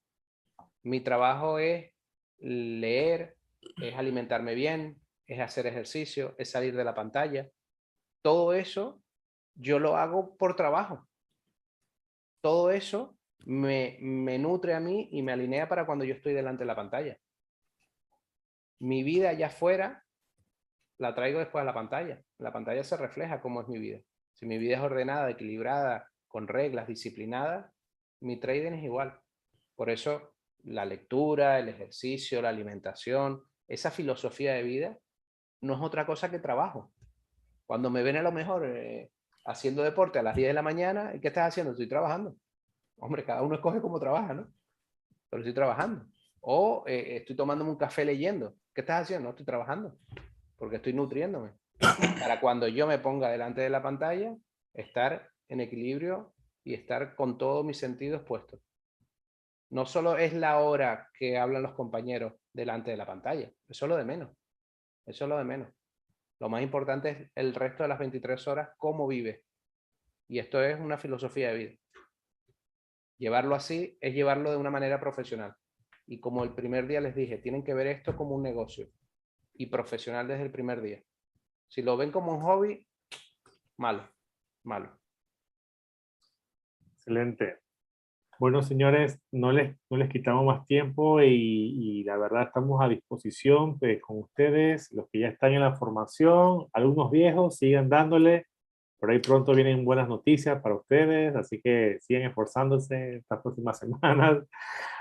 Mi trabajo es leer, es alimentarme bien, es hacer ejercicio, es salir de la pantalla. Todo eso yo lo hago por trabajo. Todo eso me nutre a mí y me alinea para cuando yo estoy delante de la pantalla. Mi vida allá afuera la traigo después a la pantalla. La pantalla se refleja cómo es mi vida. Si mi vida es ordenada, equilibrada, con reglas, disciplinada, mi trading es igual. Por eso la lectura, el ejercicio, la alimentación, esa filosofía de vida no es otra cosa que trabajo. Cuando me ven a lo mejor haciendo deporte a las 10 de la mañana, ¿y qué estás haciendo? Estoy trabajando. Hombre, cada uno escoge cómo trabaja, ¿no? Pero estoy trabajando. O estoy tomándome un café leyendo. ¿Qué estás haciendo? No, estoy trabajando. Porque estoy nutriéndome. Para cuando yo me ponga delante de la pantalla, estar en equilibrio y estar con todos mis sentidos puestos. No solo es la hora que hablan los compañeros delante de la pantalla. Eso es lo de menos. Eso es lo de menos. Lo más importante es el resto de las 23 horas, cómo vives. Y esto es una filosofía de vida. Llevarlo así es llevarlo de una manera profesional. Y como el primer día les dije, tienen que ver esto como un negocio y profesional desde el primer día. Si lo ven como un hobby, malo. Excelente. Bueno, señores, no les quitamos más tiempo y la verdad estamos a disposición con ustedes, los que ya están en la formación, alumnos viejos, sigan dándole. Por ahí pronto vienen buenas noticias para ustedes, así que sigan esforzándose estas próximas semanas.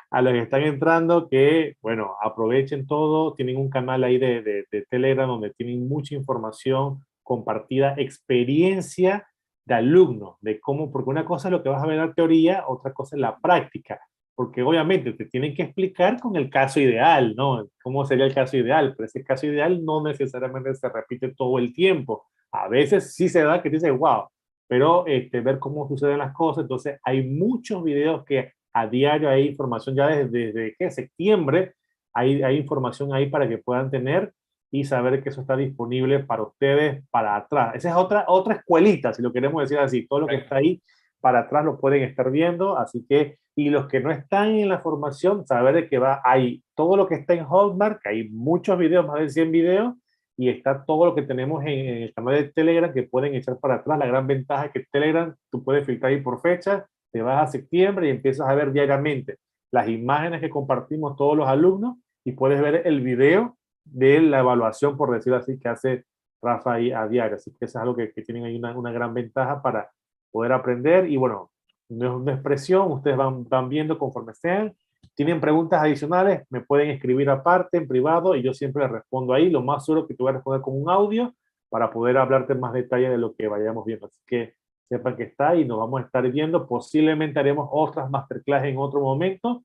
A los que están entrando, que, bueno, aprovechen todo. Tienen un canal ahí de Telegram donde tienen mucha información compartida, experiencia de alumnos, de cómo, porque una cosa es lo que vas a ver en la teoría, otra cosa es la práctica, porque obviamente te tienen que explicar con el caso ideal, ¿no? ¿Cómo sería el caso ideal? Pero ese caso ideal no necesariamente se repite todo el tiempo. A veces sí se da que dices, wow, pero ver cómo suceden las cosas. Entonces hay muchos videos que a diario hay información ya desde ¿qué? Septiembre, hay información ahí para que puedan tener y saber que eso está disponible para ustedes para atrás. Esa es otra escuelita, si lo queremos decir así. Todo lo que está ahí para atrás lo pueden estar viendo. Así que, y los que no están en la formación, saber de que hay todo lo que está en Hotmart, que hay muchos videos, más de 100 videos, y está todo lo que tenemos en el canal de Telegram que pueden echar para atrás. La gran ventaja es que Telegram tú puedes filtrar ahí por fecha, te vas a septiembre y empiezas a ver diariamente las imágenes que compartimos todos los alumnos y puedes ver el video de la evaluación, por decirlo así, que hace Rafa ahí a diario. Así que eso es algo que tienen ahí una gran ventaja para poder aprender. Y bueno, no es una expresión, ustedes van viendo conforme sean. Tienen preguntas adicionales, me pueden escribir aparte, en privado, y yo siempre les respondo ahí. Lo más seguro que te voy a responder con un audio para poder hablarte más detalle de lo que vayamos viendo. Así que sepan que está y nos vamos a estar viendo. Posiblemente haremos otras masterclass en otro momento,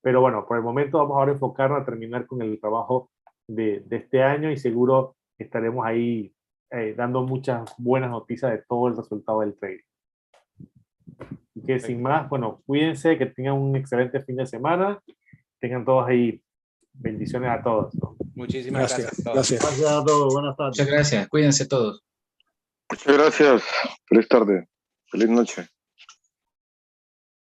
pero bueno, por el momento vamos ahora a enfocarnos a terminar con el trabajo de este año y seguro estaremos ahí dando muchas buenas noticias de todo el resultado del trading. Y que sin más, bueno, cuídense, que tengan un excelente fin de semana, tengan todos ahí bendiciones a todos, ¿no? Muchísimas gracias a todos. Gracias a todos. Buenas tardes. Muchas gracias. Cuídense todos. Muchas gracias. Feliz tarde. Feliz noche.